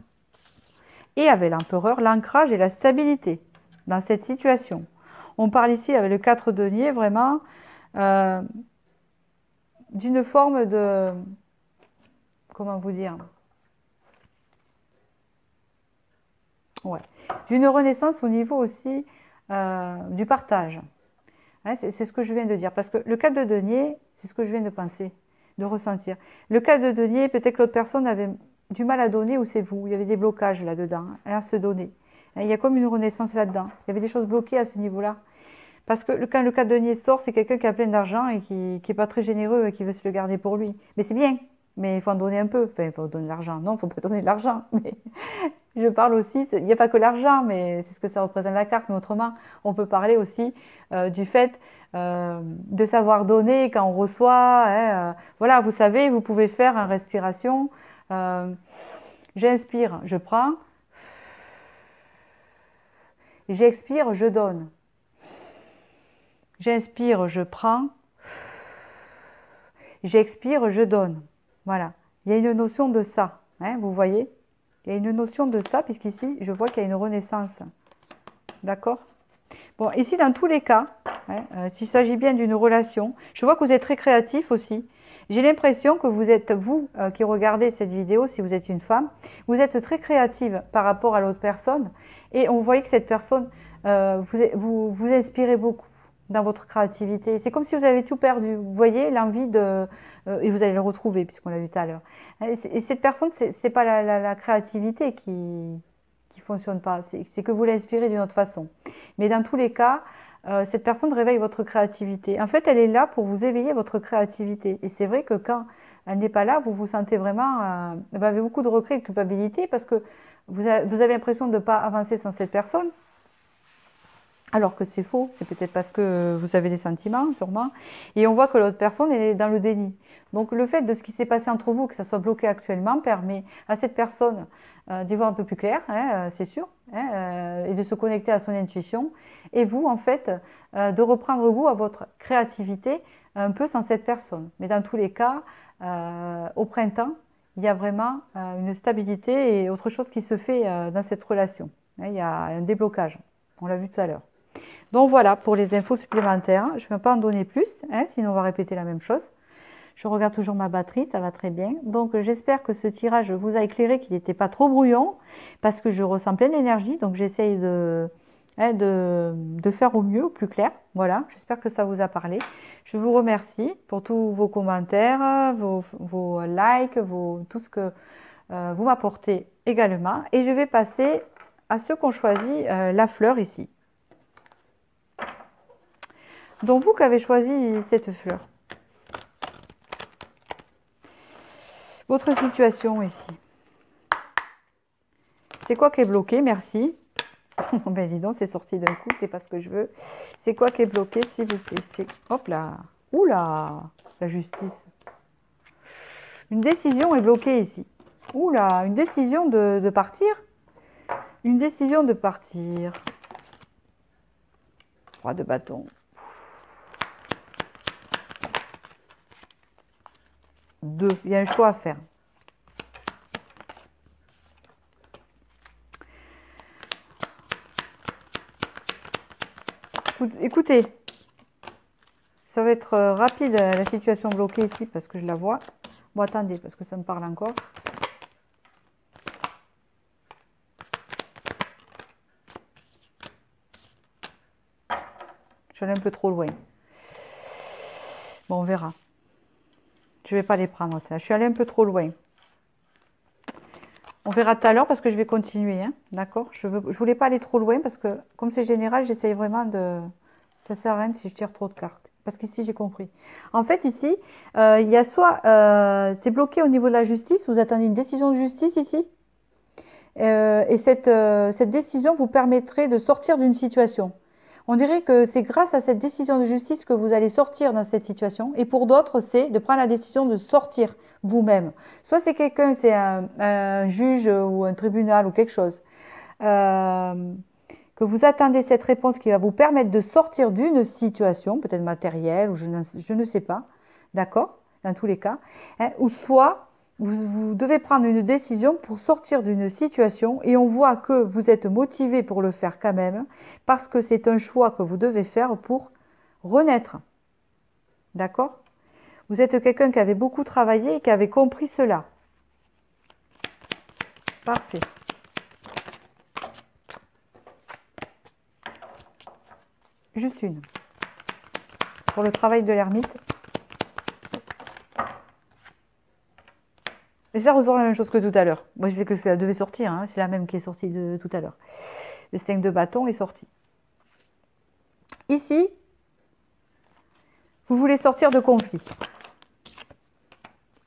Et avec l'empereur, l'ancrage et la stabilité dans cette situation. On parle ici avec le 4 denier vraiment d'une forme de... Comment vous dire? Ouais. D'une renaissance au niveau aussi du partage. Hein, c'est ce que je viens de dire. Parce que le 4 de denier, c'est ce que je viens de penser, de ressentir. Le 4 de denier, peut-être que l'autre personne avait du mal à donner ou c'est vous. Il y avait des blocages là-dedans, hein, à se donner. Hein, il y a comme une renaissance là-dedans. Il y avait des choses bloquées à ce niveau-là. Parce que quand le 4 denier sort, c'est quelqu'un qui a plein d'argent et qui n'est pas très généreux et qui veut se le garder pour lui. Mais c'est bien, mais il faut en donner un peu. Enfin, il faut donner de l'argent. Non, il ne faut pas donner de l'argent. Mais je parle aussi, il n'y a pas que l'argent, mais c'est ce que ça représente la carte. Mais autrement, on peut parler aussi du fait de savoir donner quand on reçoit. Hein, voilà, vous savez, vous pouvez faire en respiration. J'inspire, je prends. J'expire, je donne. J'inspire, je prends. J'expire, je donne. Voilà. Il y a une notion de ça. Hein, vous voyez? Il y a une notion de ça, puisqu'ici, je vois qu'il y a une renaissance. D'accord? Bon, ici, dans tous les cas, hein, s'il s'agit bien d'une relation, je vois que vous êtes très créatif aussi. J'ai l'impression que vous êtes, vous qui regardez cette vidéo, si vous êtes une femme, vous êtes très créative par rapport à l'autre personne. Et on voit que cette personne, vous inspirez beaucoup dans votre créativité. C'est comme si vous avez tout perdu. Vous voyez l'envie de... et vous allez le retrouver, puisqu'on l'a vu tout à l'heure. Et cette personne, c'est pas la créativité qui fonctionne pas. C'est que vous l'inspirez d'une autre façon. Mais dans tous les cas, cette personne réveille votre créativité. En fait, elle est là pour vous éveiller votre créativité. Et c'est vrai que quand elle n'est pas là, vous vous sentez vraiment avec beaucoup de regrets et de culpabilité parce que vous avez l'impression de ne pas avancer sans cette personne. Alors que c'est faux, c'est peut-être parce que vous avez des sentiments, sûrement. Et on voit que l'autre personne est dans le déni. Donc le fait de ce qui s'est passé entre vous, que ça soit bloqué actuellement, permet à cette personne d'y voir un peu plus clair, hein, c'est sûr, hein, et de se connecter à son intuition. Et vous, en fait, de reprendre goût à votre créativité un peu sans cette personne. Mais dans tous les cas, au printemps, il y a vraiment une stabilité et autre chose qui se fait dans cette relation. Hein, il y a un déblocage, on l'a vu tout à l'heure. Donc voilà pour les infos supplémentaires. Je ne vais pas en donner plus, hein, sinon on va répéter la même chose. Je regarde toujours ma batterie, ça va très bien. Donc j'espère que ce tirage vous a éclairé, qu'il n'était pas trop brouillon, parce que je ressens plein d'énergie, donc j'essaye hein, de faire au mieux, au plus clair. Voilà, j'espère que ça vous a parlé. Je vous remercie pour tous vos commentaires, vos likes, tout ce que vous m'apportez également. Et je vais passer à ceux qui ont choisi la fleur ici. Donc vous qui avez choisi cette fleur. Votre situation ici. C'est quoi qui est bloqué? Merci. Ben dis donc, c'est sorti d'un coup, c'est pas ce que je veux. C'est quoi qui est bloqué, s'il vous plaît? C'est... Hop là. Oula, la justice. Une décision est bloquée ici. Oula, une décision de partir. Une décision de partir. Roi de bâton. 2. Il y a un choix à faire. Écoutez, ça va être rapide la situation bloquée ici parce que je la vois. Bon, attendez, parce que ça me parle encore. Je suis allée un peu trop loin. Bon, on verra. Je ne vais pas les prendre, ça. Je suis allée un peu trop loin. On verra tout à l'heure parce que je vais continuer. Hein, d'accord? Je voulais pas aller trop loin parce que, comme c'est général, j'essaye vraiment de... Ça sert à rien si je tire trop de cartes. Parce qu'ici, j'ai compris. En fait, ici, il y a soit... c'est bloqué au niveau de la justice. Vous attendez une décision de justice ici. Et cette décision vous permettrait de sortir d'une situation. On dirait que c'est grâce à cette décision de justice que vous allez sortir dans cette situation. Et pour d'autres, c'est de prendre la décision de sortir vous-même. Soit c'est quelqu'un, c'est un juge ou un tribunal ou quelque chose. Que vous attendez cette réponse qui va vous permettre de sortir d'une situation, peut-être matérielle ou je ne sais pas. D'accord? Dans tous les cas. Hein, ou soit... Vous devez prendre une décision pour sortir d'une situation et on voit que vous êtes motivé pour le faire quand même parce que c'est un choix que vous devez faire pour renaître. D'accord? Vous êtes quelqu'un qui avait beaucoup travaillé et qui avait compris cela. Parfait. Juste une. Sur le travail de l'ermite. Et ça ressort la même chose que tout à l'heure. Moi, je sais que ça devait sortir, hein. C'est la même qui est sortie de tout à l'heure. Le 5 de bâton est sorti. Ici, vous voulez sortir de conflit.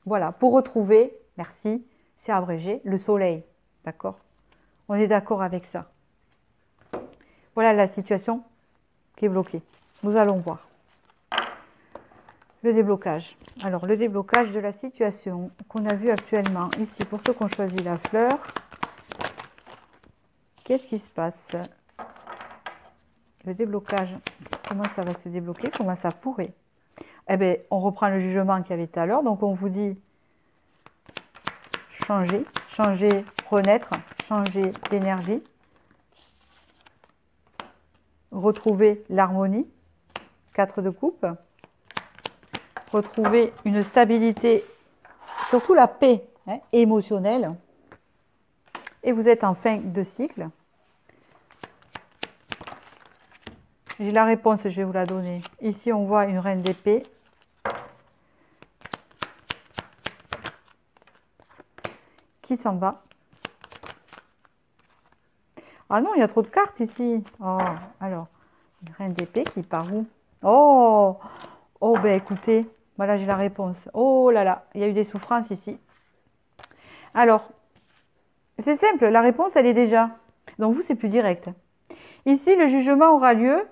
Voilà, pour retrouver, merci, c'est abrégé, le soleil. D'accord? On est d'accord avec ça. Voilà la situation qui est bloquée. Nous allons voir. Le déblocage. Alors, le déblocage de la situation qu'on a vu actuellement ici, pour ceux qui ont choisi la fleur, qu'est-ce qui se passe? Le déblocage, comment ça va se débloquer? Comment ça pourrait? Eh bien, on reprend le jugement qu'il y avait tout à l'heure. Donc, on vous dit changer, changer, renaître, changer d'énergie, retrouver l'harmonie, 4 de coupe. Retrouver une stabilité, surtout la paix hein, émotionnelle. Et vous êtes en fin de cycle. J'ai la réponse, je vais vous la donner. Ici, on voit une reine d'épée. Qui s'en va. Ah non, il y a trop de cartes ici. Oh, alors, une reine d'épée qui part où? Oh, oh, ben écoutez. Voilà, j'ai la réponse. Oh là là, il y a eu des souffrances ici. Alors, c'est simple, la réponse, elle est déjà. Donc, vous, c'est plus direct. Ici, le jugement aura lieu,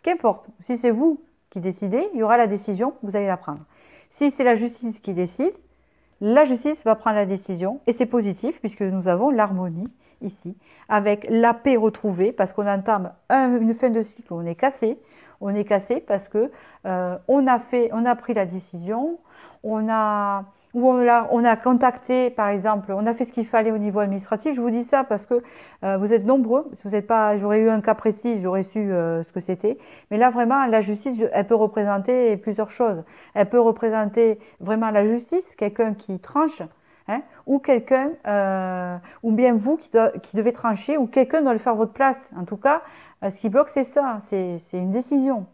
qu'importe. Si c'est vous qui décidez, il y aura la décision, vous allez la prendre. Si c'est la justice qui décide, la justice va prendre la décision. Et c'est positif, puisque nous avons l'harmonie ici, avec la paix retrouvée, parce qu'on entame une fin de cycle où on est cassé. On est cassé parce que on a pris la décision, on a où on a contacté, par exemple, on a fait ce qu'il fallait au niveau administratif. Je vous dis ça parce que vous êtes nombreux. Si vous n'êtes pas, j'aurais eu un cas précis, j'aurais su ce que c'était. Mais là, vraiment, la justice, elle peut représenter plusieurs choses. Elle peut représenter vraiment la justice, quelqu'un qui tranche, hein, ou quelqu'un, ou bien vous qui devez trancher, ou quelqu'un doit le faire à votre place. En tout cas, ce qui bloque, c'est ça, c'est une décision.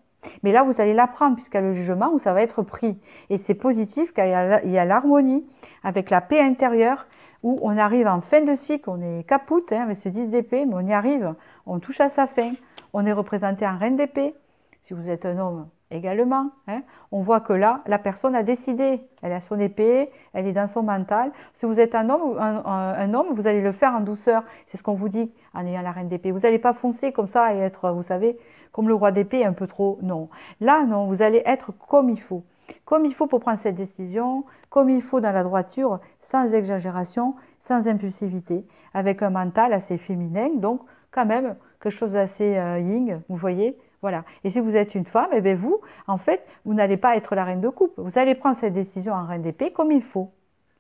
Mais là, vous allez l'apprendre puisqu'il y a le jugement où ça va être pris. Et c'est positif car il y a l'harmonie avec la paix intérieure où on arrive en fin de cycle, on est capoute hein, avec ce 10 d'épée, mais on y arrive, on touche à sa fin. On est représenté en reine d'épée. Si vous êtes un homme également, hein, on voit que là, la personne a décidé. Elle a son épée, elle est dans son mental. Si vous êtes un homme, un homme, vous allez le faire en douceur. C'est ce qu'on vous dit en ayant la reine d'épée. Vous n'allez pas foncer comme ça et être, vous savez, comme le roi d'épée, un peu trop. Non. Là, non, vous allez être comme il faut. Comme il faut pour prendre cette décision, comme il faut dans la droiture, sans exagération, sans impulsivité, avec un mental assez féminin, donc quand même quelque chose d'assez yin, vous voyez. Voilà. Et si vous êtes une femme, eh bien vous, en fait, vous n'allez pas être la reine de coupe. Vous allez prendre cette décision en reine d'épée comme il faut.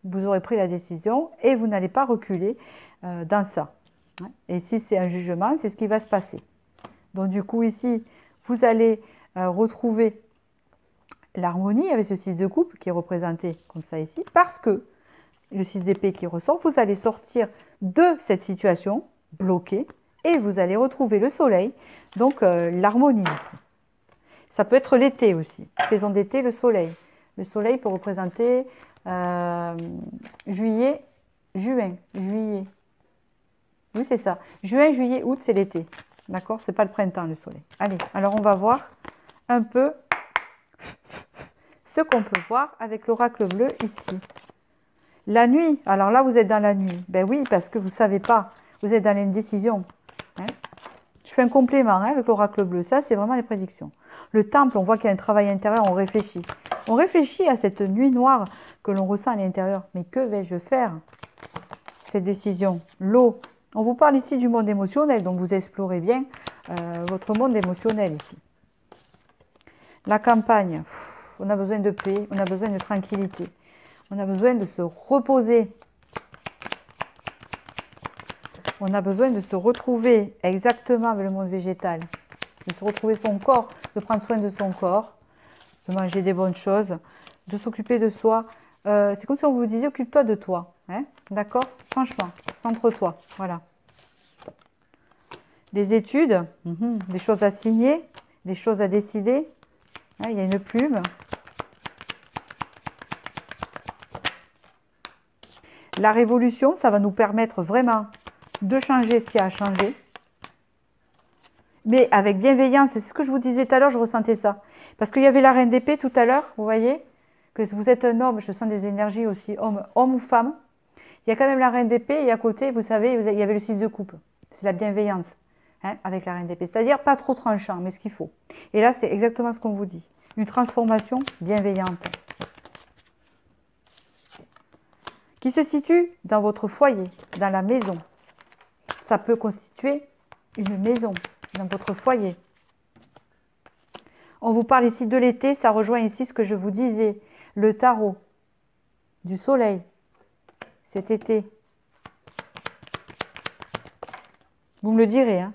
Vous aurez pris la décision et vous n'allez pas reculer dans ça. Et si c'est un jugement, c'est ce qui va se passer. Donc du coup ici, vous allez retrouver l'harmonie avec ce 6 de coupe qui est représenté comme ça ici, parce que le 6 d'épée qui ressort, vous allez sortir de cette situation bloquée et vous allez retrouver le soleil, donc l'harmonie ici. Ça peut être l'été aussi, saison d'été, le soleil. Le soleil peut représenter juillet, juin, juillet. Oui, c'est ça. Juin, juillet, août, c'est l'été. D'accord? C'est pas le printemps, le soleil. Allez, alors on va voir un peu ce qu'on peut voir avec l'oracle bleu ici. La nuit, alors là, vous êtes dans la nuit. Ben oui, parce que vous ne savez pas. Vous êtes dans l'indécision. Hein? Je fais un complément hein, avec l'oracle bleu. Ça, c'est vraiment les prédictions. Le temple, on voit qu'il y a un travail intérieur, on réfléchit. On réfléchit à cette nuit noire que l'on ressent à l'intérieur. Mais que vais-je faire? Cette décision. L'eau. On vous parle ici du monde émotionnel, donc vous explorez bien votre monde émotionnel ici. La campagne, on a besoin de paix, on a besoin de tranquillité, on a besoin de se reposer. On a besoin de se retrouver exactement avec le monde végétal, de se retrouver son corps, de prendre soin de son corps, de manger des bonnes choses, de s'occuper de soi. C'est comme si on vous disait, occupe-toi de toi. Hein? D'accord? Franchement, centre-toi. Voilà. Des études, des choses à signer, des choses à décider. Hein, il y a une plume. La révolution, ça va nous permettre vraiment de changer ce qui a à changer. Mais avec bienveillance, c'est ce que je vous disais tout à l'heure, je ressentais ça. Parce qu'il y avait la reine d'épée tout à l'heure, vous voyez, que vous êtes un homme, je sens des énergies aussi, homme ou femme. Il y a quand même la reine d'épée et à côté, vous savez, il y avait le 6 de coupe. C'est la bienveillance hein, avec la reine d'épée. C'est-à-dire pas trop tranchant, mais ce qu'il faut. Et là, c'est exactement ce qu'on vous dit. Une transformation bienveillante. Qui se situe dans votre foyer, dans la maison. Ça peut constituer une maison dans votre foyer. On vous parle ici de l'été, ça rejoint ici ce que je vous disais, le tarot, du soleil, cet été. Vous me le direz. Hein.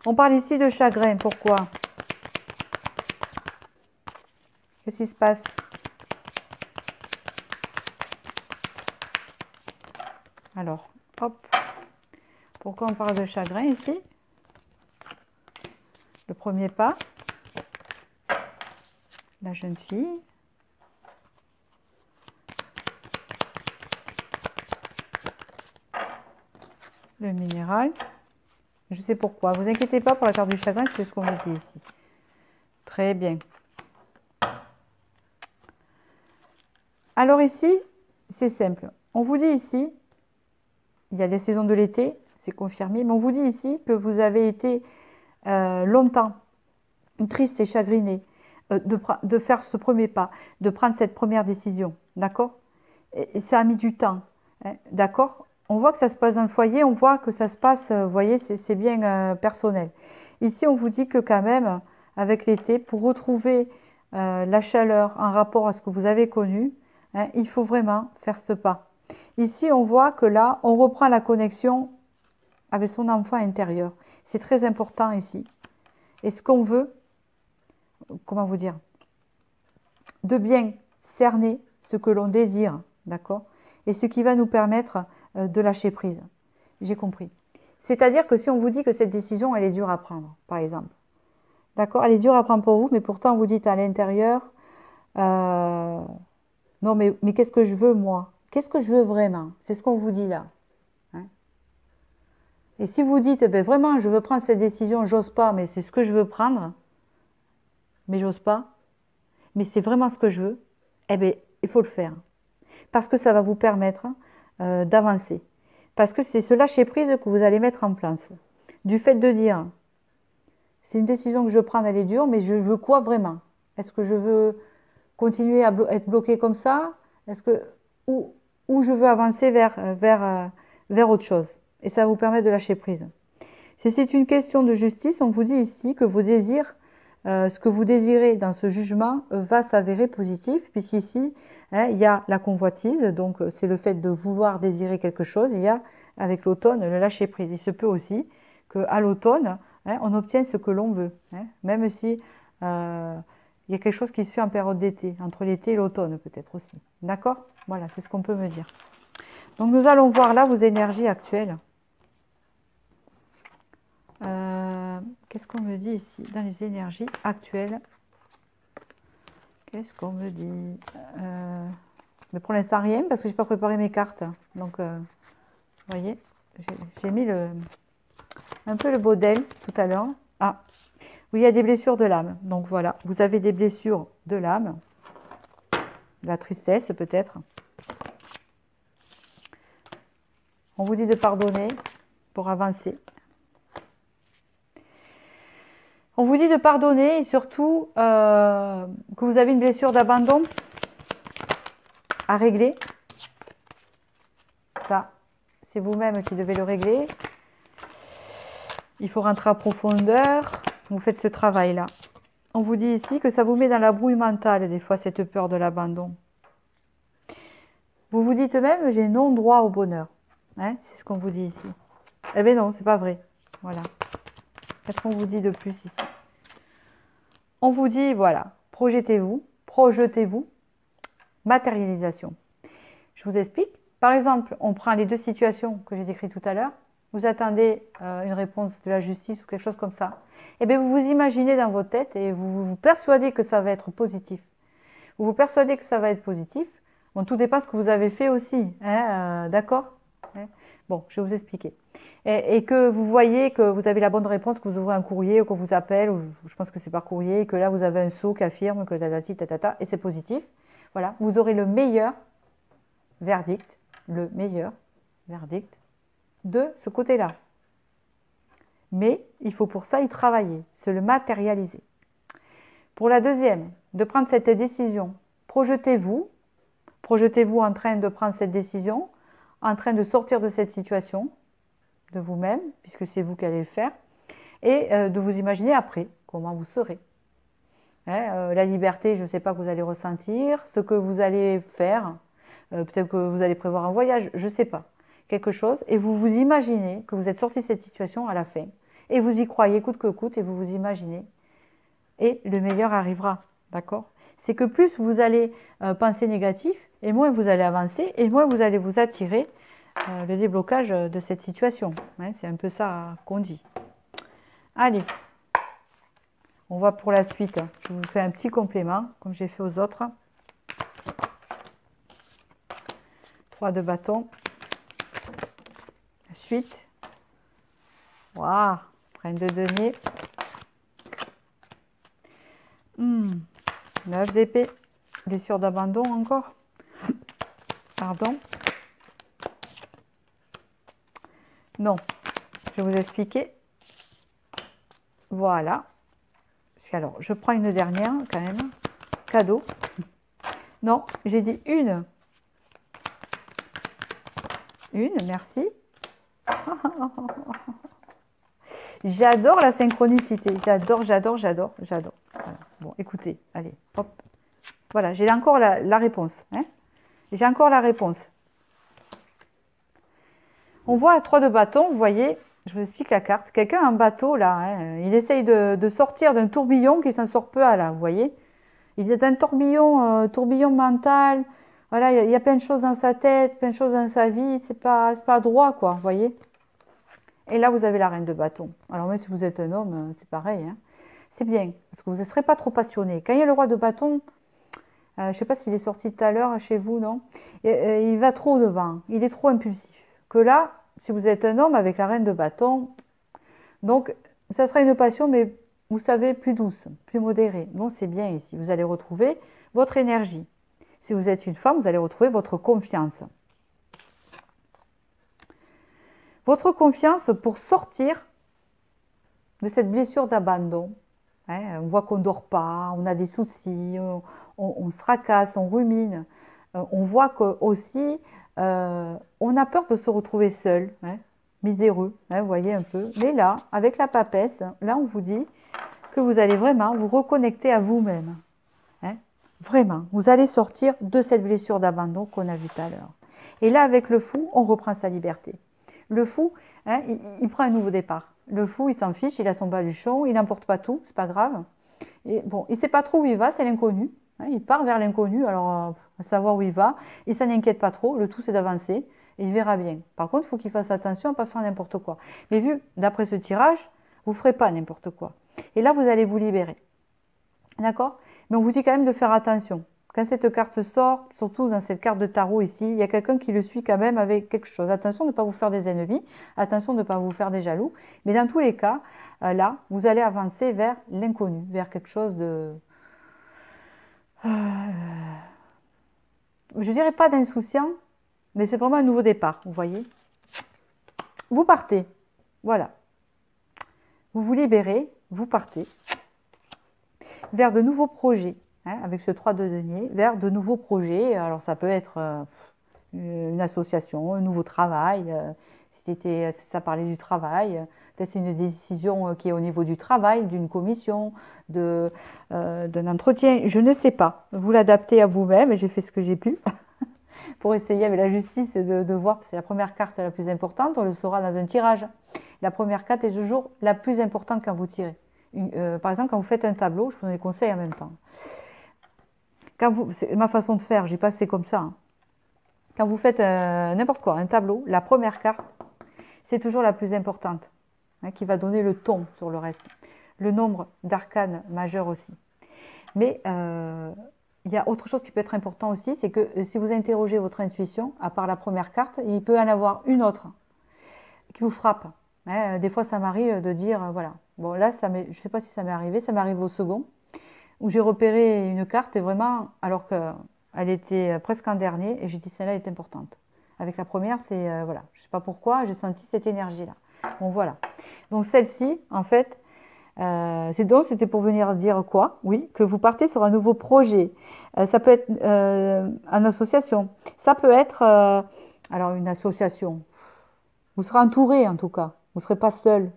On parle ici de chagrin, pourquoi? Qu'est-ce qui se passe? Alors, hop. Pourquoi on parle de chagrin ici? Le premier pas. La jeune fille. Le minéral. Je sais pourquoi. Vous inquiétez pas pour la carte du chagrin, je sais ce qu'on me dit ici. Très bien. Alors ici, c'est simple. On vous dit ici, il y a les saisons de l'été, c'est confirmé, mais on vous dit ici que vous avez été longtemps triste et chagriné de faire ce premier pas, de prendre cette première décision, d'accord? Et ça a mis du temps, hein, d'accord? On voit que ça se passe dans le foyer, on voit que ça se passe, vous voyez, c'est bien personnel. Ici, on vous dit que quand même, avec l'été, pour retrouver la chaleur en rapport à ce que vous avez connu, hein, il faut vraiment faire ce pas. Ici, on voit que là, on reprend la connexion avec son enfant intérieur. C'est très important ici. Et ce qu'on veut, comment vous dire, de bien cerner ce que l'on désire, d'accord? Et ce qui va nous permettre de lâcher prise. J'ai compris. C'est-à-dire que si on vous dit que cette décision, elle est dure à prendre, par exemple, d'accord? Elle est dure à prendre pour vous, mais pourtant vous dites à l'intérieur, non, mais qu'est-ce que je veux, moi? Qu'est-ce que je veux vraiment? C'est ce qu'on vous dit là. Hein. Et si vous dites, ben, vraiment, je veux prendre cette décision, j'ose pas, mais c'est ce que je veux prendre, mais j'ose pas, mais c'est vraiment ce que je veux, eh bien, il faut le faire. Parce que ça va vous permettre d'avancer. Parce que c'est ce lâcher-prise que vous allez mettre en place. Du fait de dire, c'est une décision que je prends, elle est dure, mais je veux quoi vraiment? Est-ce que je veux continuer à être bloqué comme ça? Est-ce que, ou je veux avancer vers autre chose? Et ça vous permet de lâcher prise. Si c'est une question de justice, on vous dit ici que vos désirs, ce que vous désirez dans ce jugement va s'avérer positif, puisqu'ici, hein, il y a la convoitise, donc c'est le fait de vouloir désirer quelque chose. Il y a, avec l'automne, le lâcher prise. Il se peut aussi qu'à l'automne, hein, on obtienne ce que l'on veut, hein, même si il y a quelque chose qui se fait en période d'été, entre l'été et l'automne peut-être aussi. D'accord? Voilà, c'est ce qu'on peut me dire. Donc nous allons voir là vos énergies actuelles. Qu'est-ce qu'on me dit ici dans les énergies actuelles? Qu'est-ce qu'on me dit? Mais pour l'instant rien parce que je n'ai pas préparé mes cartes. Donc, vous voyez, j'ai mis un peu le bordel tout à l'heure. Ah, oui, il y a des blessures de l'âme. Donc voilà, vous avez des blessures de l'âme, de la tristesse peut-être. On vous dit de pardonner pour avancer. On vous dit de pardonner et surtout que vous avez une blessure d'abandon à régler. Ça, c'est vous-même qui devez le régler. Il faut rentrer en profondeur. Vous faites ce travail-là. On vous dit ici que ça vous met dans la brouille mentale, des fois, cette peur de l'abandon. Vous vous dites même, j'ai non droit au bonheur. Hein, c'est ce qu'on vous dit ici. Eh bien non, c'est pas vrai. Voilà. Qu'est-ce qu'on vous dit de plus ici? On vous dit, voilà, projetez-vous, matérialisation. Je vous explique. Par exemple, on prend les deux situations que j'ai décrites tout à l'heure. Vous attendez une réponse de la justice ou quelque chose comme ça. Eh bien, vous vous imaginez dans votre tête et vous vous persuadez que ça va être positif. Vous vous persuadez que ça va être positif. Bon, tout dépend de ce que vous avez fait aussi. Hein, d'accord? Hein. Bon, je vais vous expliquer. Et que vous voyez que vous avez la bonne réponse, que vous ouvrez un courrier ou qu'on vous appelle, ou je pense que c'est par courrier, et que là vous avez un sceau qui affirme que tatati, tatata, et c'est positif. Voilà, vous aurez le meilleur verdict de ce côté-là. Mais il faut pour ça y travailler, se le matérialiser. Pour la deuxième, de prendre cette décision, projetez-vous en train de prendre cette décision, en train de sortir de cette situation, de vous-même, puisque c'est vous qui allez le faire, et de vous imaginer après, comment vous serez. Hein, la liberté, je ne sais pas que vous allez ressentir, ce que vous allez faire, peut-être que vous allez prévoir un voyage, je ne sais pas, quelque chose, et vous vous imaginez que vous êtes sorti de cette situation à la fin, et vous y croyez coûte que coûte, et vous vous imaginez, et le meilleur arrivera, d'accord? C'est que plus vous allez penser négatif, et moins vous allez avancer, et moins vous allez vous attirer le déblocage de cette situation. Hein, c'est un peu ça qu'on dit. Allez, on va pour la suite. Je vous fais un petit complément, comme j'ai fait aux autres. 3 de bâton. Suite. Waouh, reine de denier. 9 d'épée. Blessure d'abandon encore. Pardon. Non, je vais vous expliquer. Voilà. Alors, je prends une dernière quand même. Cadeau. Non, j'ai dit une. Une, merci. J'adore la synchronicité. J'adore. Voilà. Bon, écoutez, allez, hop. Voilà, j'ai encore la réponse. Hein. J'ai encore la réponse. On voit 3 de bâton, vous voyez, je vous explique la carte. Quelqu'un a un bateau là, hein, il essaye de sortir d'un tourbillon qui s'en sort peu à là, vous voyez. Il est un tourbillon mental. Voilà, il y a plein de choses dans sa tête, plein de choses dans sa vie. C'est pas droit, quoi, vous voyez. Et là, vous avez la reine de bâton. Alors, même si vous êtes un homme, c'est pareil, hein. C'est bien, parce que vous ne serez pas trop passionné. Quand il y a le roi de bâton, je ne sais pas s'il est sorti tout à l'heure chez vous, non? Il va trop devant, il est trop impulsif. Que là, si vous êtes un homme avec la reine de bâton, donc ça sera une passion, mais vous savez, plus douce, plus modérée. Bon, c'est bien ici. Vous allez retrouver votre énergie. Si vous êtes une femme, vous allez retrouver votre confiance. Votre confiance pour sortir de cette blessure d'abandon. Hein, on voit qu'on ne dort pas, on a des soucis, on se fracasse, on rumine. On voit que aussi, on a peur de se retrouver seul, hein, miséreux, hein, vous voyez un peu. Mais là, avec la papesse, là, on vous dit que vous allez vraiment vous reconnecter à vous-même. Hein, vraiment, vous allez sortir de cette blessure d'abandon qu'on a vue tout à l'heure. Et là, avec le fou, on reprend sa liberté. Le fou, hein, il prend un nouveau départ. Le fou, il s'en fiche, il a son baluchon, il n'emporte pas tout, c'est pas grave. Et bon, il ne sait pas trop où il va, c'est l'inconnu. Hein, il part vers l'inconnu, alors à savoir où il va. Il s'en inquiète pas trop, le tout c'est d'avancer, et il verra bien. Par contre, il faut qu'il fasse attention à ne pas faire n'importe quoi. Mais vu, d'après ce tirage, vous ne ferez pas n'importe quoi. Et là, vous allez vous libérer. D'accord? Mais on vous dit quand même de faire attention. Quand cette carte sort, surtout dans cette carte de tarot ici, il y a quelqu'un qui le suit quand même avec quelque chose. Attention de ne pas vous faire des ennemis, attention de ne pas vous faire des jaloux. Mais dans tous les cas, là, vous allez avancer vers l'inconnu, vers quelque chose de... je dirais pas d'insouciant, mais c'est vraiment un nouveau départ, vous voyez. Vous partez, voilà. Vous vous libérez, vous partez vers de nouveaux projets. Hein, avec ce 3 de denier, vers de nouveaux projets. Alors ça peut être une association, un nouveau travail, si ça parlait du travail, peut-être c'est une décision qui est au niveau du travail, d'une commission, d'un entretien, je ne sais pas. Vous l'adaptez à vous-même, j'ai fait ce que j'ai pu pour essayer avec la justice de voir, c'est la première carte la plus importante, on le saura dans un tirage. La première carte est toujours la plus importante quand vous tirez. Par exemple, quand vous faites un tableau, je vous donne des conseils en même temps. C'est ma façon de faire, je dis pas que c'est comme ça. Hein. Quand vous faites n'importe quoi, un tableau, la première carte, c'est toujours la plus importante, hein, qui va donner le ton sur le reste. Le nombre d'arcanes majeurs aussi. Mais il y a autre chose qui peut être important aussi, c'est que si vous interrogez votre intuition, à part la première carte, il peut y en avoir une autre qui vous frappe. Hein, des fois, ça m'arrive de dire, voilà, bon là, je ne sais pas si ça m'est arrivé, ça m'arrive au second, où j'ai repéré une carte et vraiment, alors qu'elle était presque en dernier, et j'ai dit celle-là est importante. Avec la première, c'est, voilà, je ne sais pas pourquoi, j'ai senti cette énergie-là. Bon, voilà. Donc celle-ci, en fait, c'était pour venir dire quoi? Oui, que vous partez sur un nouveau projet. Ça peut être en association. Ça peut être, alors une association. Vous serez entouré en tout cas. Vous ne serez pas seul.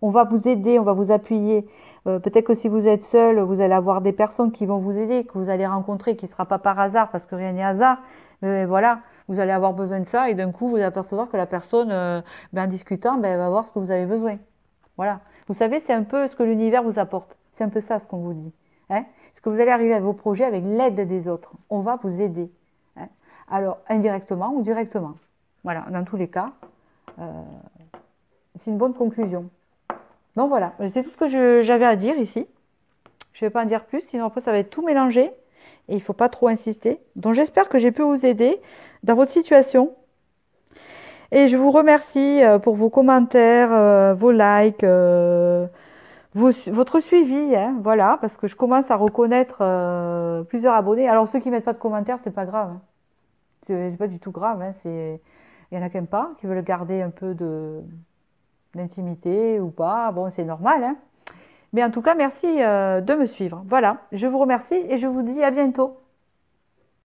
On va vous aider, on va vous appuyer. Peut-être que si vous êtes seul, vous allez avoir des personnes qui vont vous aider, que vous allez rencontrer, qui ne sera pas par hasard, parce que rien n'est hasard. Mais voilà, vous allez avoir besoin de ça et d'un coup, vous allez apercevoir que la personne, en discutant, elle va voir ce que vous avez besoin. Voilà. Vous savez, c'est un peu ce que l'univers vous apporte. C'est un peu ça ce qu'on vous dit. Hein? Parce que vous allez arriver à vos projets avec l'aide des autres. On va vous aider. Hein? Alors, indirectement ou directement. Voilà, dans tous les cas, c'est une bonne conclusion. Donc voilà, c'est tout ce que j'avais à dire ici. Je ne vais pas en dire plus, sinon après ça va être tout mélangé. Et il ne faut pas trop insister. Donc j'espère que j'ai pu vous aider dans votre situation. Et je vous remercie pour vos commentaires, vos likes, votre suivi. Hein, voilà, parce que je commence à reconnaître plusieurs abonnés. Alors ceux qui ne mettent pas de commentaires, c'est pas grave. Hein. C'est pas du tout grave. Hein, il y en a qui n'aiment pas, qui veulent garder un peu d'intimité ou pas. Bon, c'est normal. Hein. Mais en tout cas, merci de me suivre. Voilà, je vous remercie et je vous dis à bientôt.